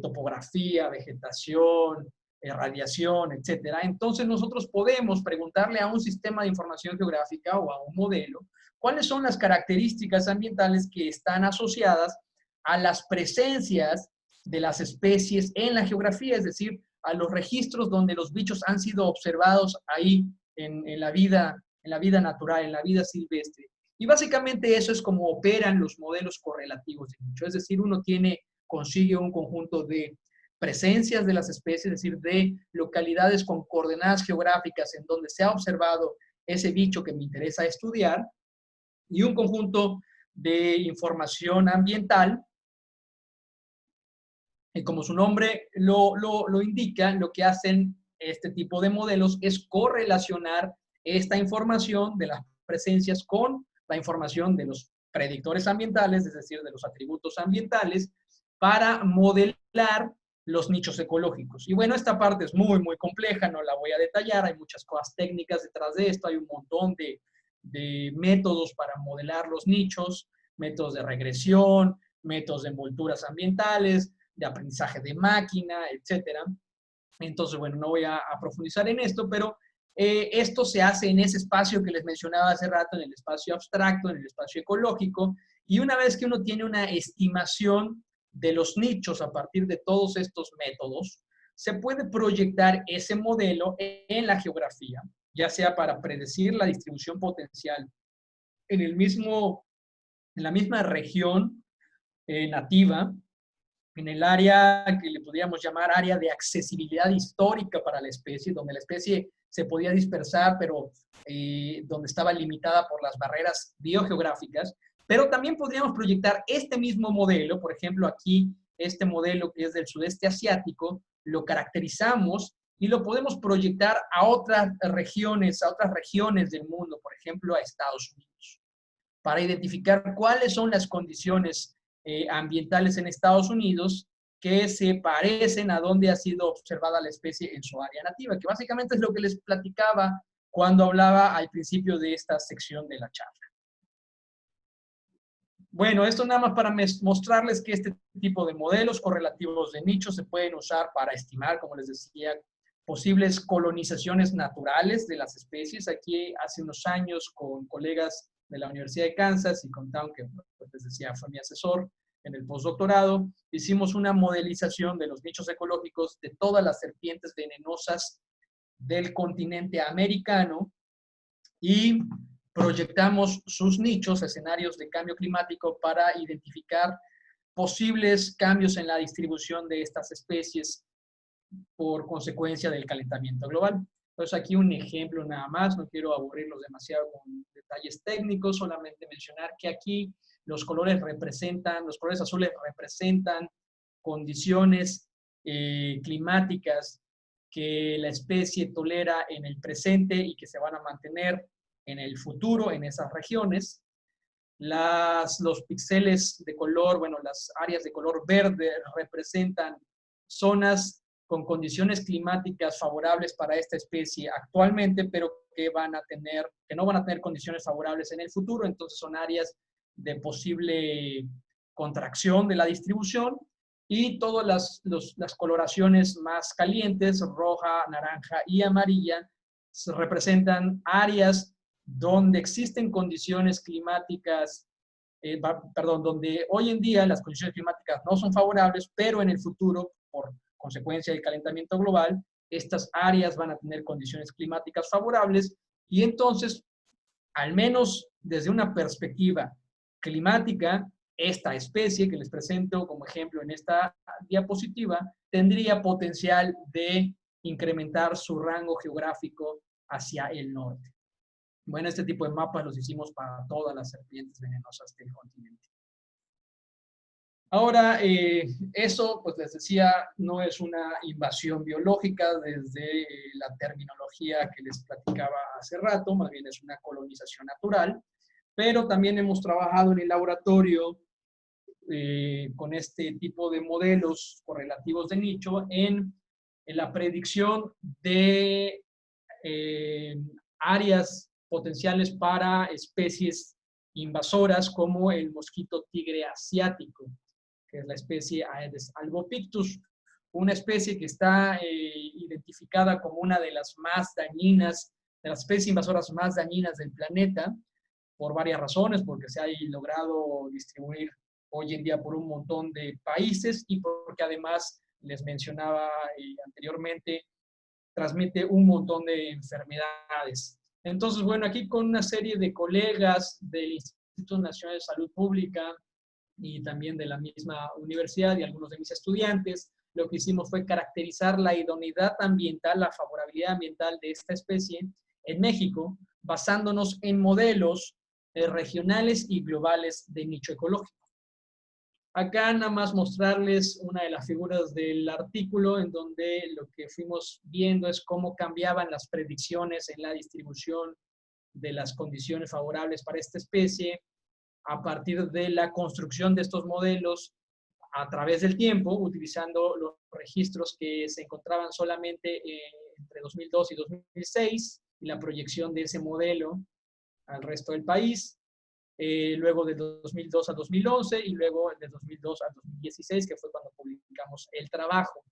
topografía, vegetación, radiación, etcétera. Entonces nosotros podemos preguntarle a un sistema de información geográfica o a un modelo cuáles son las características ambientales que están asociadas a las presencias de las especies en la geografía, es decir, a los registros donde los bichos han sido observados ahí en la vida natural, en la vida silvestre. Y básicamente eso es como operan los modelos correlativos de nicho, es decir, uno tiene consigue un conjunto de presencias de las especies, es decir, de localidades con coordenadas geográficas en donde se ha observado ese bicho que me interesa estudiar, y un conjunto de información ambiental. Y como su nombre lo indica, lo que hacen este tipo de modelos es correlacionar esta información de las presencias con la información de los predictores ambientales, es decir, de los atributos ambientales, para modelar los nichos ecológicos. Y bueno, esta parte es muy, muy compleja, no la voy a detallar, hay muchas cosas técnicas detrás de esto, hay un montón de métodos para modelar los nichos, métodos de regresión, métodos de envolturas ambientales, de aprendizaje de máquina, etcétera. Entonces, bueno, no voy a profundizar en esto, pero esto se hace en ese espacio que les mencionaba hace rato, en el espacio abstracto, en el espacio ecológico, y una vez que uno tiene una estimación de los nichos a partir de todos estos métodos, se puede proyectar ese modelo en la geografía, ya sea para predecir la distribución potencial en la misma región nativa, en el área que le podríamos llamar área de accesibilidad histórica para la especie, donde la especie se podía dispersar, pero donde estaba limitada por las barreras biogeográficas. Pero también podríamos proyectar este mismo modelo, por ejemplo, aquí, este modelo que es del sudeste asiático, lo caracterizamos y lo podemos proyectar a otras regiones del mundo, por ejemplo, a Estados Unidos, para identificar cuáles son las condiciones ambientales en Estados Unidos que se parecen a donde ha sido observada la especie en su área nativa, que básicamente es lo que les platicaba cuando hablaba al principio de esta sección de la charla. Bueno, esto nada más para mostrarles que este tipo de modelos correlativos de nichos se pueden usar para estimar, como les decía, posibles colonizaciones naturales de las especies. Aquí hace unos años con colegas de la Universidad de Kansas y con Town, que pues, les decía fue mi asesor en el postdoctorado, hicimos una modelización de los nichos ecológicos de todas las serpientes venenosas del continente americano y proyectamos sus nichos, escenarios de cambio climático para identificar posibles cambios en la distribución de estas especies por consecuencia del calentamiento global. Entonces aquí un ejemplo nada más, no quiero aburrirlos demasiado con detalles técnicos, solamente mencionar que aquí los colores azules representan condiciones climáticas que la especie tolera en el presente y que se van a mantener en el futuro en esas regiones. Los píxeles de color, bueno, las áreas de color verde representan zonas con condiciones climáticas favorables para esta especie actualmente, pero que no van a tener condiciones favorables en el futuro, entonces son áreas de posible contracción de la distribución, y todas las coloraciones más calientes, roja, naranja y amarilla, representan áreas donde existen condiciones climáticas, donde hoy en día las condiciones climáticas no son favorables, pero en el futuro, por consecuencia del calentamiento global, estas áreas van a tener condiciones climáticas favorables, y entonces, al menos desde una perspectiva climática, esta especie que les presento como ejemplo en esta diapositiva tendría potencial de incrementar su rango geográfico hacia el norte. Bueno, este tipo de mapas los hicimos para todas las serpientes venenosas del continente. Ahora, eso, pues les decía, no es una invasión biológica desde la terminología que les platicaba hace rato, más bien es una colonización natural, pero también hemos trabajado en el laboratorio con este tipo de modelos correlativos de nicho en la predicción de áreas potenciales para especies invasoras como el mosquito tigre asiático, que es la especie Aedes albopictus, una especie que está identificada como una de las más dañinas, de las especies invasoras más dañinas del planeta, por varias razones, porque se ha logrado distribuir hoy en día por un montón de países y porque además, les mencionaba anteriormente, transmite un montón de enfermedades. Entonces, bueno, aquí con una serie de colegas del Instituto Nacional de Salud Pública, y también de la misma universidad y algunos de mis estudiantes, lo que hicimos fue caracterizar la idoneidad ambiental, la favorabilidad ambiental de esta especie en México, basándonos en modelos regionales y globales de nicho ecológico. Acá nada más mostrarles una de las figuras del artículo en donde lo que fuimos viendo es cómo cambiaban las predicciones en la distribución de las condiciones favorables para esta especie a partir de la construcción de estos modelos a través del tiempo, utilizando los registros que se encontraban solamente entre 2002 y 2006 y la proyección de ese modelo al resto del país. Luego de 2002 a 2011 y luego de 2002 a 2016, que fue cuando publicamos el trabajo.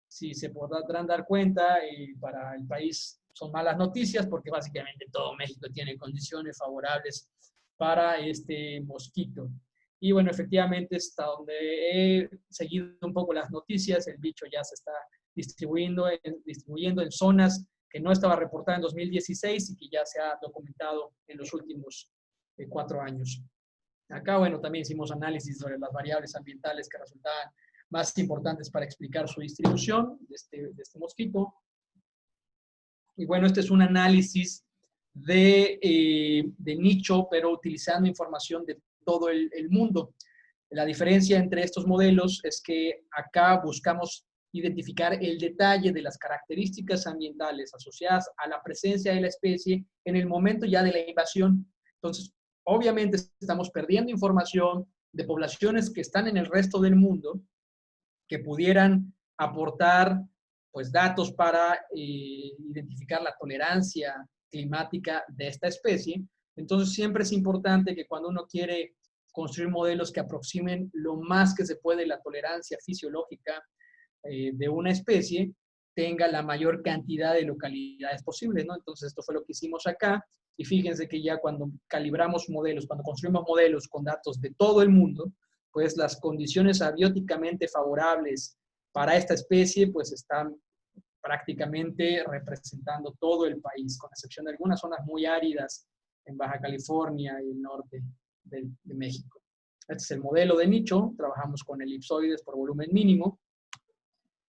Si se podrán dar cuenta, para el país son malas noticias porque básicamente todo México tiene condiciones favorables para este mosquito. Y bueno, efectivamente, hasta donde he seguido un poco las noticias, el bicho ya se está distribuyendo en zonas que no estaba reportada en 2016 y que ya se ha documentado en los últimos 4 años. Acá, bueno, también hicimos análisis sobre las variables ambientales que resultaban más importantes para explicar su distribución de este mosquito. Y bueno, este es un análisis de nicho, pero utilizando información de todo el mundo. La diferencia entre estos modelos es que acá buscamos identificar el detalle de las características ambientales asociadas a la presencia de la especie en el momento ya de la invasión. Entonces, obviamente estamos perdiendo información de poblaciones que están en el resto del mundo que pudieran aportar pues, datos para identificar la tolerancia climática de esta especie. Entonces, siempre es importante que cuando uno quiere construir modelos que aproximen lo más que se puede la tolerancia fisiológica de una especie, tenga la mayor cantidad de localidades posibles, ¿no? Entonces, esto fue lo que hicimos acá. Y fíjense que ya cuando calibramos modelos, cuando construimos modelos con datos de todo el mundo, pues las condiciones abióticamente favorables para esta especie, pues están prácticamente representando todo el país, con excepción de algunas zonas muy áridas en Baja California y el norte de México. Este es el modelo de nicho, trabajamos con elipsoides por volumen mínimo.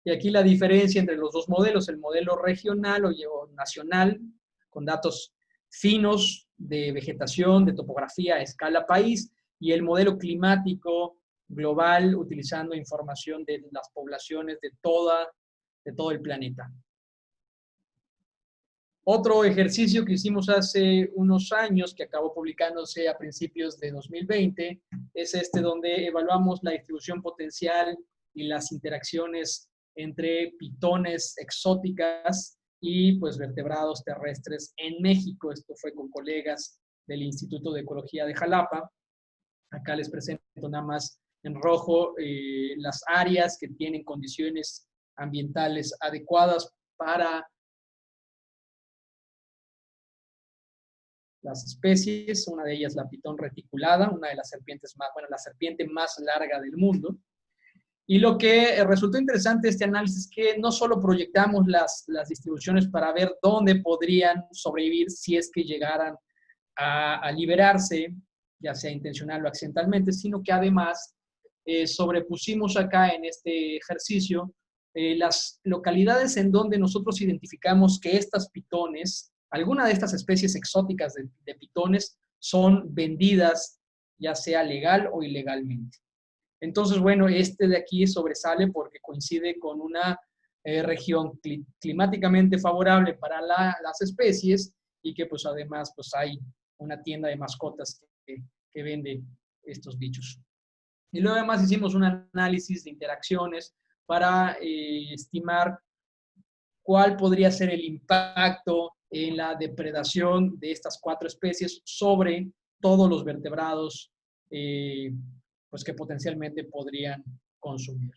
Y aquí la diferencia entre los dos modelos, el modelo regional o nacional, con datos finos de vegetación, de topografía a escala país, y el modelo climático global, utilizando información de las poblaciones de todo el planeta. Otro ejercicio que hicimos hace unos años, que acabó publicándose a principios de 2020, es este donde evaluamos la distribución potencial y las interacciones entre pitones exóticas y pues vertebrados terrestres en México. Esto fue con colegas del Instituto de Ecología de Jalapa. Acá les presento nada más en rojo las áreas que tienen condiciones ambientales adecuadas para las especies. Una de ellas la pitón reticulada, una de las serpientes más, bueno, la serpiente más larga del mundo. Y lo que resultó interesante de este análisis es que no solo proyectamos las distribuciones para ver dónde podrían sobrevivir si es que llegaran a liberarse, ya sea intencional o accidentalmente, sino que además sobrepusimos acá en este ejercicio las localidades en donde nosotros identificamos que estas pitones, alguna de estas especies exóticas de pitones, son vendidas ya sea legal o ilegalmente. Entonces, bueno, este de aquí sobresale porque coincide con una región climáticamente favorable para las especies y que pues además pues hay una tienda de mascotas que vende estos bichos. Y luego además hicimos un análisis de interacciones para estimar cuál podría ser el impacto en la depredación de estas 4 especies sobre todos los vertebrados pues que potencialmente podrían consumir.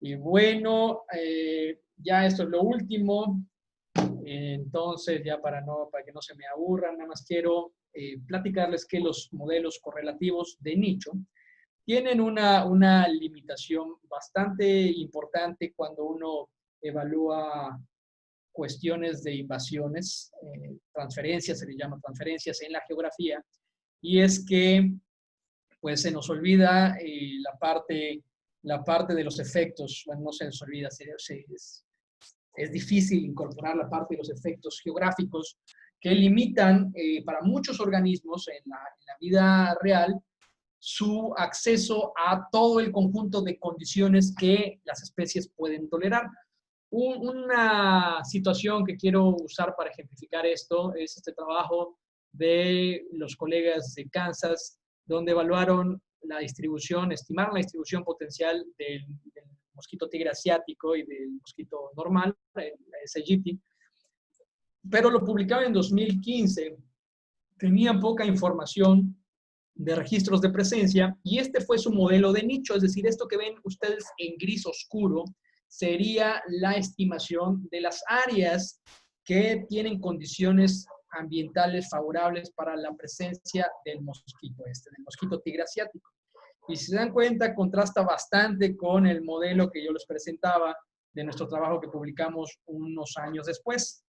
Y bueno, ya esto es lo último. Entonces, ya para que no se me aburran, nada más quiero platicarles que los modelos correlativos de nicho tienen una limitación bastante importante cuando uno evalúa cuestiones de invasiones, transferencias, se le llama transferencias en la geografía, y es que pues se nos olvida la parte de los efectos. Bueno, no se nos olvida, es difícil incorporar la parte de los efectos geográficos que limitan para muchos organismos en la vida real su acceso a todo el conjunto de condiciones que las especies pueden tolerar. Una situación que quiero usar para ejemplificar esto es este trabajo de los colegas de Kansas, donde evaluaron la distribución, estimaron la distribución potencial del mosquito tigre asiático y del mosquito normal, el SGT, pero lo publicaron en 2015. Tenían poca información de registros de presencia y este fue su modelo de nicho, es decir, esto que ven ustedes en gris oscuro sería la estimación de las áreas que tienen condiciones ambientales favorables para la presencia del mosquito del mosquito tigre asiático. Y si se dan cuenta, contrasta bastante con el modelo que yo les presentaba de nuestro trabajo que publicamos unos años después.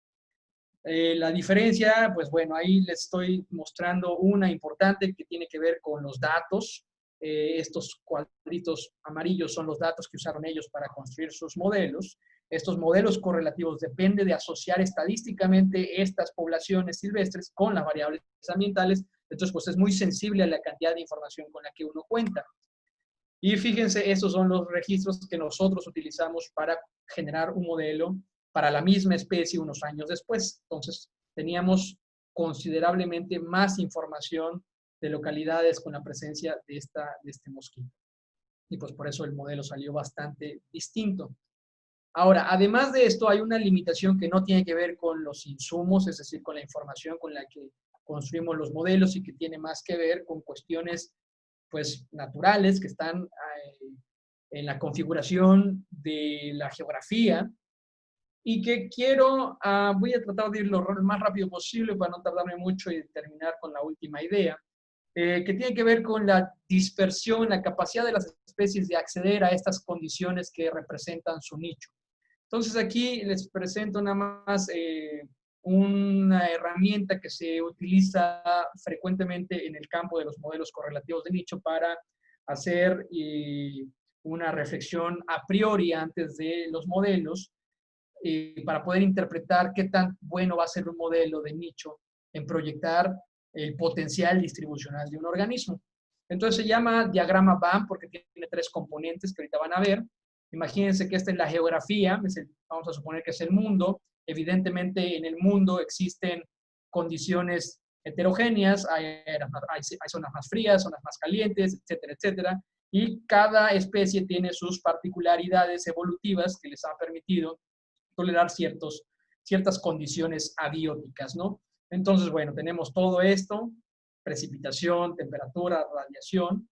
La diferencia, pues bueno, ahí les estoy mostrando una importante que tiene que ver con los datos. Estos cuadritos amarillos son los datos que usaron ellos para construir sus modelos. Estos modelos correlativos dependen de asociar estadísticamente estas poblaciones silvestres con las variables ambientales. Entonces, pues es muy sensible a la cantidad de información con la que uno cuenta. Y fíjense, estos son los registros que nosotros utilizamos para generar un modelo para la misma especie unos años después. Entonces, teníamos considerablemente más información de localidades con la presencia de este mosquito. Y pues por eso el modelo salió bastante distinto. Ahora, además de esto, hay una limitación que no tiene que ver con los insumos, es decir, con la información con la que construimos los modelos y que tiene más que ver con cuestiones pues naturales que están en la configuración de la geografía y que voy a tratar de ir lo más rápido posible para no tardarme mucho y terminar con la última idea, que tiene que ver con la dispersión, la capacidad de las especies de acceder a estas condiciones que representan su nicho. Entonces aquí les presento nada más una herramienta que se utiliza frecuentemente en el campo de los modelos correlativos de nicho para hacer una reflexión a priori antes de los modelos, para poder interpretar qué tan bueno va a ser un modelo de nicho en proyectar el potencial distribucional de un organismo. Entonces se llama diagrama BAM porque tiene 3 componentes que ahorita van a ver. Imagínense que esta es la geografía, vamos a suponer que es el mundo. Evidentemente en el mundo existen condiciones heterogéneas, hay zonas más frías, zonas más calientes, etcétera, etcétera. Y cada especie tiene sus particularidades evolutivas que les ha permitido tolerar ciertas condiciones abióticas, ¿no? Entonces, bueno, tenemos todo esto, precipitación, temperatura, radiación.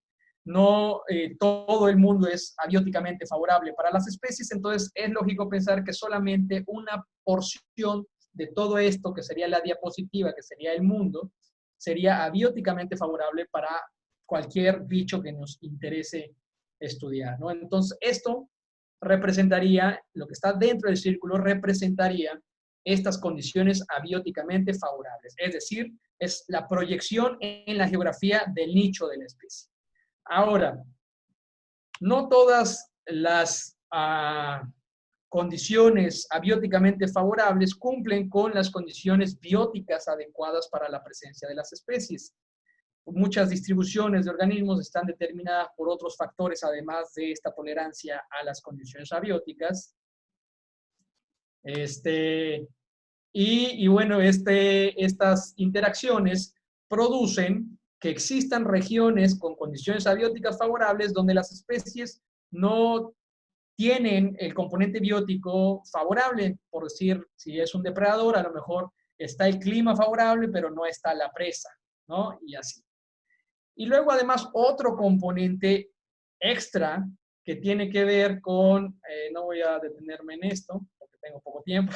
No todo el mundo es abióticamente favorable para las especies, entonces es lógico pensar que solamente una porción de todo esto, que sería la diapositiva, que sería el mundo, sería abióticamente favorable para cualquier bicho que nos interese estudiar, ¿no? Entonces, esto representaría, lo que está dentro del círculo representaría estas condiciones abióticamente favorables, es decir, es la proyección en la geografía del nicho de la especie. Ahora, no todas las condiciones abióticamente favorables cumplen con las condiciones bióticas adecuadas para la presencia de las especies. Muchas distribuciones de organismos están determinadas por otros factores, además de esta tolerancia a las condiciones abióticas. Y bueno, estas interacciones producen que existan regiones con condiciones abióticas favorables donde las especies no tienen el componente biótico favorable. Por decir, si es un depredador, a lo mejor está el clima favorable, pero no está la presa, ¿no? Y así. Y luego, además, otro componente extra que tiene que ver con, no voy a detenerme en esto, porque tengo poco tiempo,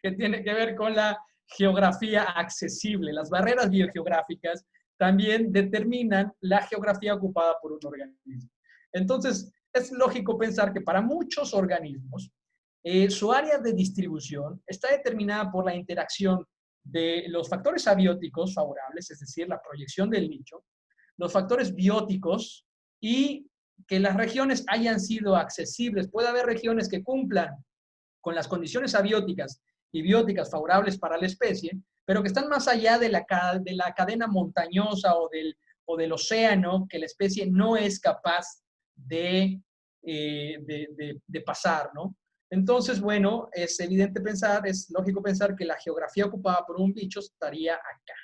que tiene que ver con la geografía accesible. Las barreras biogeográficas también determinan la geografía ocupada por un organismo. Entonces, es lógico pensar que para muchos organismos, su área de distribución está determinada por la interacción de los factores abióticos favorables, es decir, la proyección del nicho, los factores bióticos y que las regiones hayan sido accesibles. Puede haber regiones que cumplan con las condiciones abióticas y bióticas favorables para la especie, pero que están más allá de la cadena montañosa o del océano, que la especie no es capaz de pasar, ¿no? Entonces, bueno, es evidente pensar, es lógico pensar que la geografía ocupada por un bicho estaría acá.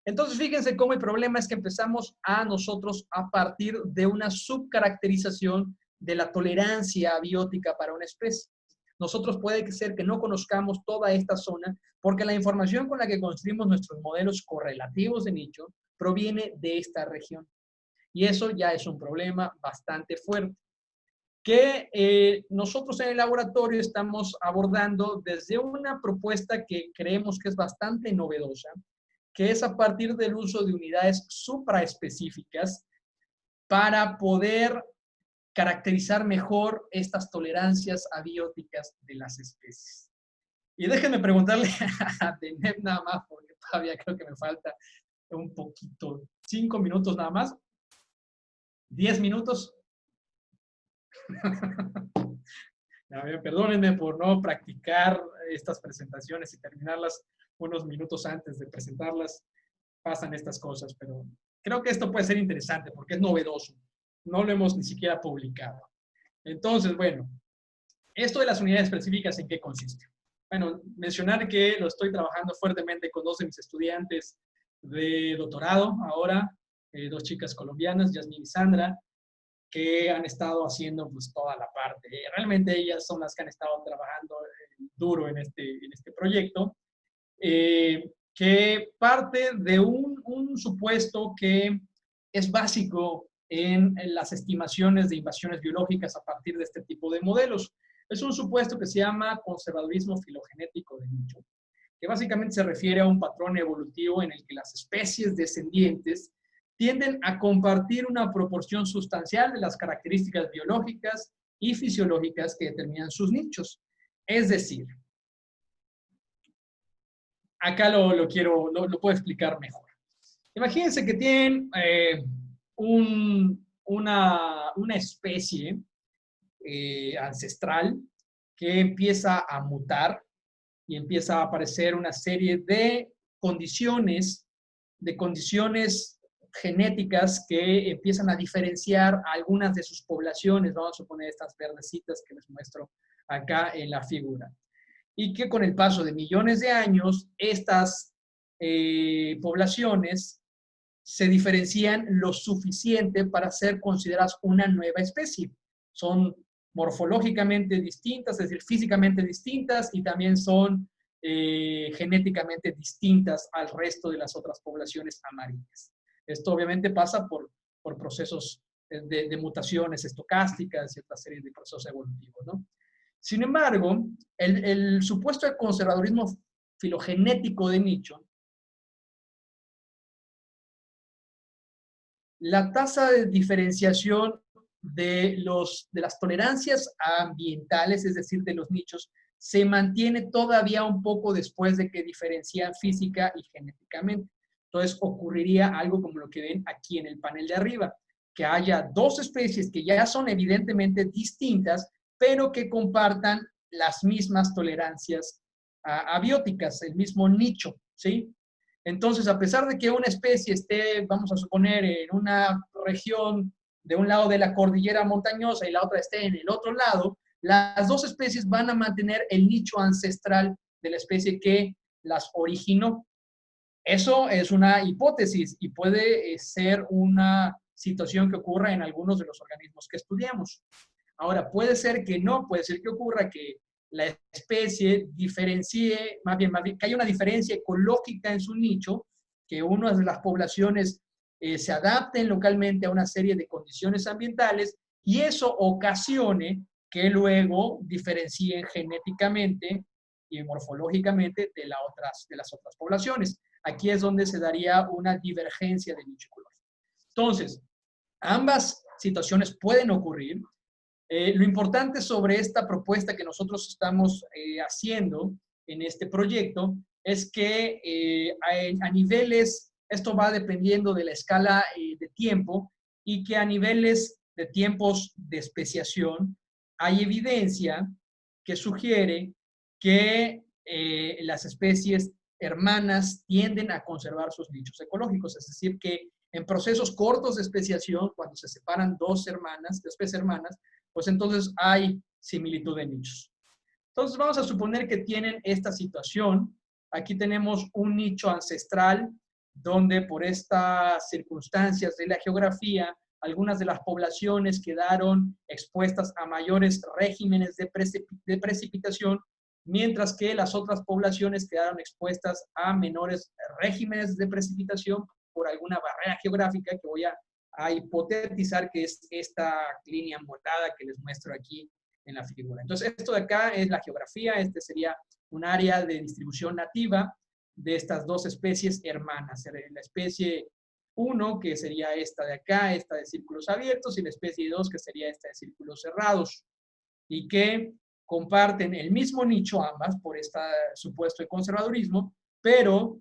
Entonces, fíjense cómo el problema es que empezamos nosotros a partir de una subcaracterización de la tolerancia abiótica para una especie. Nosotros puede ser que no conozcamos toda esta zona porque la información con la que construimos nuestros modelos correlativos de nicho proviene de esta región. Y eso ya es un problema bastante fuerte, que nosotros en el laboratorio estamos abordando desde una propuesta que creemos que es bastante novedosa, que es a partir del uso de unidades supraespecíficas para poder caracterizar mejor estas tolerancias abióticas de las especies. Y déjenme preguntarle a Deneb nada más, porque todavía creo que me falta un poquito, 5 minutos nada más, 10 minutos. Perdónenme por no practicar estas presentaciones y terminarlas unos minutos antes de presentarlas. Pasan estas cosas, pero creo que esto puede ser interesante porque es novedoso. No lo hemos ni siquiera publicado. Entonces, bueno, esto de las unidades específicas, ¿en qué consiste? Bueno, mencionar que lo estoy trabajando fuertemente con 2 de mis estudiantes de doctorado ahora, 2 chicas colombianas, Yasmín y Sandra, que han estado haciendo pues toda la parte. Realmente ellas son las que han estado trabajando duro en este proyecto, que parte de un supuesto que es básico en las estimaciones de invasiones biológicas a partir de este tipo de modelos. Es un supuesto que se llama conservadurismo filogenético de nicho, que básicamente se refiere a un patrón evolutivo en el que las especies descendientes tienden a compartir una proporción sustancial de las características biológicas y fisiológicas que determinan sus nichos. Es decir, acá lo puedo explicar mejor. Imagínense que tienen una especie ancestral que empieza a mutar y empieza a aparecer una serie de condiciones genéticas que empiezan a diferenciar a algunas de sus poblaciones. Vamos a poner estas verdecitas que les muestro acá en la figura. Y que con el paso de millones de años, estas poblaciones se diferencian lo suficiente para ser consideradas una nueva especie. Son morfológicamente distintas, es decir, físicamente distintas, y también son genéticamente distintas al resto de las otras poblaciones amarillas. Esto obviamente pasa por procesos de mutaciones estocásticas y otra serie de procesos evolutivos, ¿no? Sin embargo, el supuesto de conservadurismo filogenético de nicho, la tasa de diferenciación de las tolerancias ambientales, es decir, de los nichos, se mantiene todavía un poco después de que diferencian física y genéticamente. Entonces, ocurriría algo como lo que ven aquí en el panel de arriba, que haya 2 especies que ya son evidentemente distintas, pero que compartan las mismas tolerancias abióticas, el mismo nicho, ¿sí? Entonces, a pesar de que una especie esté, vamos a suponer, en una región de un lado de la cordillera montañosa y la otra esté en el otro lado, las 2 especies van a mantener el nicho ancestral de la especie que las originó. Eso es una hipótesis y puede ser una situación que ocurra en algunos de los organismos que estudiamos. Ahora, puede ser que no, puede ser que ocurra que la especie diferencie, más bien, que haya una diferencia ecológica en su nicho, que una de las poblaciones se adapten localmente a una serie de condiciones ambientales y eso ocasione que luego diferencien genéticamente y morfológicamente de las otras poblaciones. Aquí es donde se daría una divergencia de nicho ecológico. Entonces, ambas situaciones pueden ocurrir. Lo importante sobre esta propuesta que nosotros estamos haciendo en este proyecto es que a niveles esto va dependiendo de la escala de tiempo y que a niveles de tiempos de especiación hay evidencia que sugiere que las especies hermanas tienden a conservar sus nichos ecológicos, es decir, que en procesos cortos de especiación, cuando se separan dos especies hermanas, pues entonces hay similitud de nichos. Entonces vamos a suponer que tienen esta situación. Aquí tenemos un nicho ancestral donde por estas circunstancias de la geografía, algunas de las poblaciones quedaron expuestas a mayores regímenes de precipitación, mientras que las otras poblaciones quedaron expuestas a menores regímenes de precipitación por alguna barrera geográfica que voy a hipotetizar que es esta línea morada que les muestro aquí en la figura. Entonces, esto de acá es la geografía, este sería un área de distribución nativa de estas dos especies hermanas. La especie 1, que sería esta de acá, esta de círculos abiertos, y la especie 2, que sería esta de círculos cerrados, y que comparten el mismo nicho ambas por este supuesto de conservadurismo, pero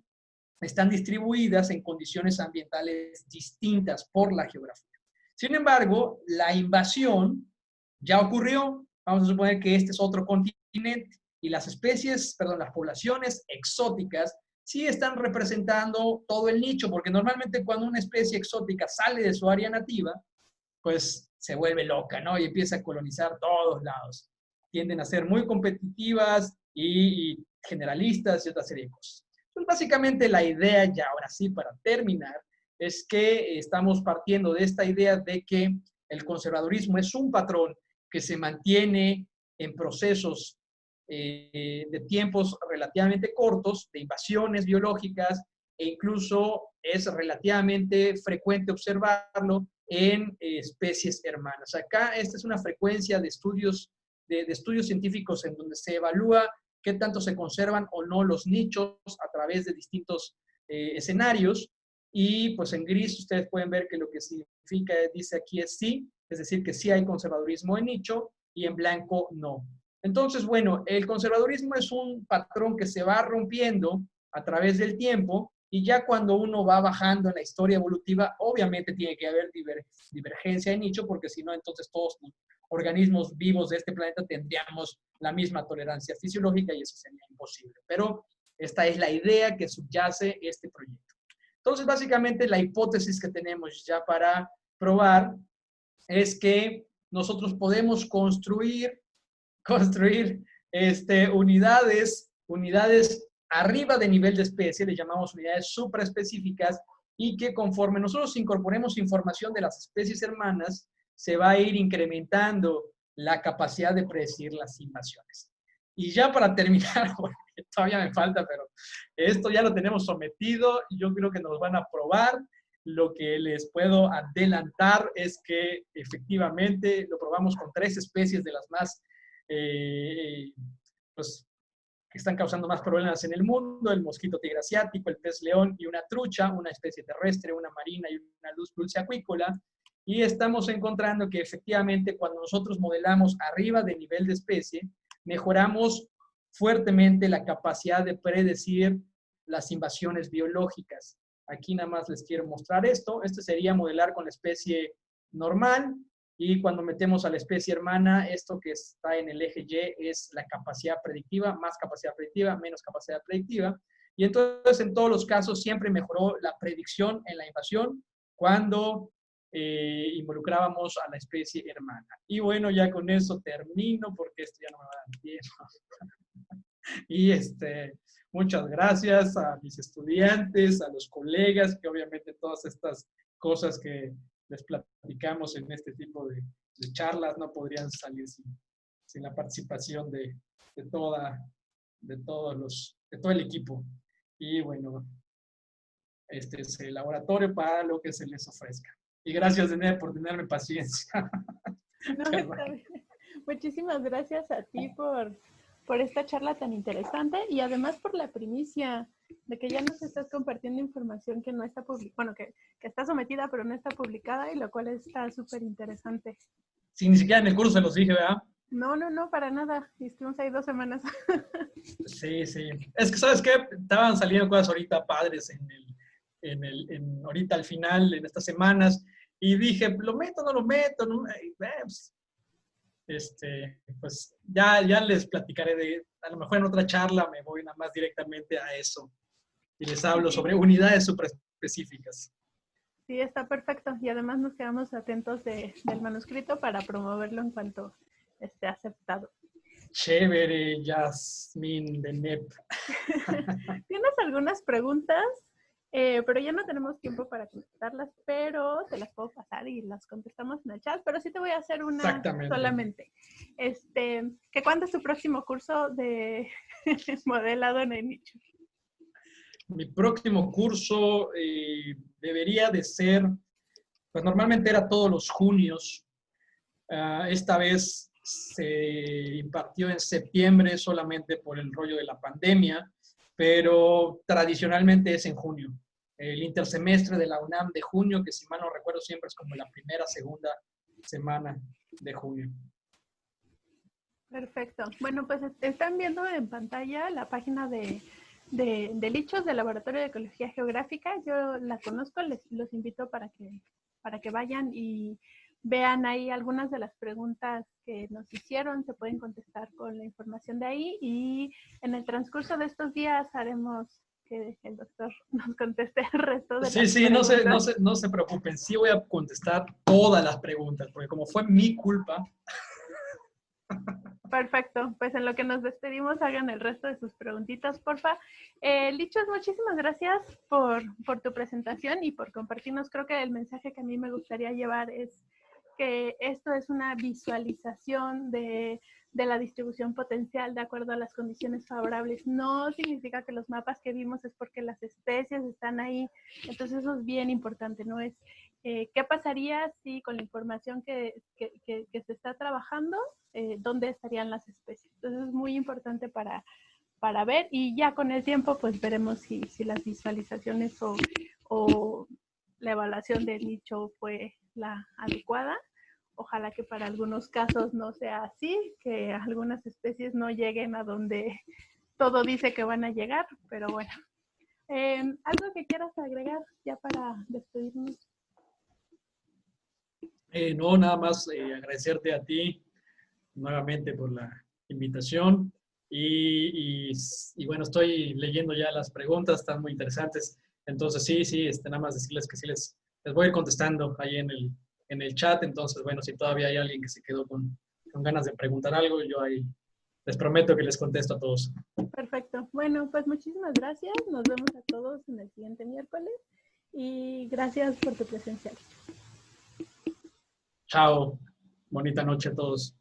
están distribuidas en condiciones ambientales distintas por la geografía. Sin embargo, la invasión ya ocurrió. Vamos a suponer que este es otro continente y las poblaciones exóticas sí están representando todo el nicho, porque normalmente cuando una especie exótica sale de su área nativa, pues se vuelve loca, ¿no? Y empieza a colonizar todos lados. Tienden a ser muy competitivas y generalistas y otra serie de cosas. Pues básicamente la idea, ya ahora sí, para terminar, es que estamos partiendo de esta idea de que el conservadurismo es un patrón que se mantiene en procesos de tiempos relativamente cortos, de invasiones biológicas, e incluso es relativamente frecuente observarlo en especies hermanas. Acá esta es una frecuencia de estudios científicos en donde se evalúa qué tanto se conservan o no los nichos a través de distintos escenarios. Y pues en gris ustedes pueden ver que lo que significa, dice aquí es sí, es decir, que sí hay conservadurismo en nicho, y en blanco no. Entonces, bueno, el conservadurismo es un patrón que se va rompiendo a través del tiempo, y ya cuando uno va bajando en la historia evolutiva, obviamente tiene que haber divergencia de nicho, porque si no, entonces todos los organismos vivos de este planeta tendríamos la misma tolerancia fisiológica y eso sería imposible. Pero esta es la idea que subyace este proyecto. Entonces, básicamente, la hipótesis que tenemos ya para probar es que nosotros podemos construir unidades arriba de nivel de especie, le llamamos unidades supraespecíficas, y que conforme nosotros incorporemos información de las especies hermanas, se va a ir incrementando la capacidad de predecir las invasiones. Y ya para terminar, todavía me falta, pero esto ya lo tenemos sometido y yo creo que nos van a aprobar. Lo que les puedo adelantar es que efectivamente lo probamos con 3 especies de las más, pues, que están causando más problemas en el mundo: el mosquito tigre asiático, el pez león y una trucha, una especie terrestre, una marina y una luz dulce acuícola. Y estamos encontrando que efectivamente cuando nosotros modelamos arriba de nivel de especie, mejoramos fuertemente la capacidad de predecir las invasiones biológicas. Aquí nada más les quiero mostrar esto. Este sería modelar con la especie normal, y cuando metemos a la especie hermana, esto que está en el eje Y es la capacidad predictiva, más capacidad predictiva, menos capacidad predictiva. Y entonces en todos los casos siempre mejoró la predicción en la invasión cuando involucrábamos a la especie hermana. Y bueno, ya con eso termino porque esto ya no me va a dar tiempo. Y muchas gracias a mis estudiantes, a los colegas, que obviamente todas estas cosas que les platicamos en este tipo de charlas no podrían salir sin la participación de todo el equipo. Y bueno, este es el laboratorio para lo que se les ofrezca. Y gracias, Dene, por tenerme paciencia. No, está bien. Muchísimas gracias a ti por esta charla tan interesante, y además por la primicia de que ya nos estás compartiendo información que no está publicada, bueno, que está sometida pero no está publicada, y lo cual está súper interesante. Sí, ni siquiera en el curso se los dije, ¿verdad? No, para nada. Y estuvimos ahí 2 semanas. Sí. Es que, ¿sabes qué? Estaban saliendo cosas ahorita padres ahorita al final, en estas semanas, y dije, ¿lo meto o no lo meto? No, pues ya les platicaré a lo mejor en otra charla me voy nada más directamente a eso y les hablo Sí, sobre unidades súper específicas. sí, está perfecto. Y además nos quedamos atentos del manuscrito para promoverlo en cuanto esté aceptado. Chévere, Yasmín de NEP. Tienes algunas preguntas, pero ya no tenemos tiempo para contestarlas, pero te las puedo pasar y las contestamos en el chat, pero sí te voy a hacer una solamente. ¿Que cuándo es tu próximo curso de modelado en el nicho? Mi próximo curso debería de ser, pues normalmente era todos los junios. Esta vez se impartió en septiembre solamente por el rollo de la pandemia, pero tradicionalmente es en junio. El intersemestre de la UNAM de junio, que si mal no recuerdo siempre es como la primera, segunda semana de junio. Perfecto. Bueno, pues están viendo en pantalla la página de Lichos del Laboratorio de Ecología Geográfica. Yo la conozco, los invito para que vayan y vean ahí algunas de las preguntas que nos hicieron, se pueden contestar con la información de ahí y en el transcurso de estos días haremos que el doctor nos conteste el resto de las preguntas. No se preocupen, sí voy a contestar todas las preguntas, porque como fue mi culpa. Perfecto, pues en lo que nos despedimos hagan el resto de sus preguntitas, porfa. Lichos, muchísimas gracias por tu presentación y por compartirnos. Creo que el mensaje que a mí me gustaría llevar es que esto es una visualización de la distribución potencial de acuerdo a las condiciones favorables. No significa que los mapas que vimos es porque las especies están ahí. Entonces eso es bien importante, ¿no? Es qué pasaría si con la información que se está trabajando, dónde estarían las especies. Entonces es muy importante para ver y ya con el tiempo pues veremos si las visualizaciones o la evaluación del nicho fue la adecuada. Ojalá que para algunos casos no sea así, que algunas especies no lleguen a donde todo dice que van a llegar, pero bueno. ¿Algo que quieras agregar ya para despedirnos? No, nada más agradecerte a ti nuevamente por la invitación y bueno, estoy leyendo ya las preguntas, están muy interesantes. Entonces sí, nada más decirles que sí les voy a ir contestando ahí en el chat. Entonces, bueno, si todavía hay alguien que se quedó con ganas de preguntar algo, yo ahí les prometo que les contesto a todos. Perfecto. Bueno, pues muchísimas gracias. Nos vemos a todos en el siguiente miércoles y gracias por tu presencia. Chao. Bonita noche a todos.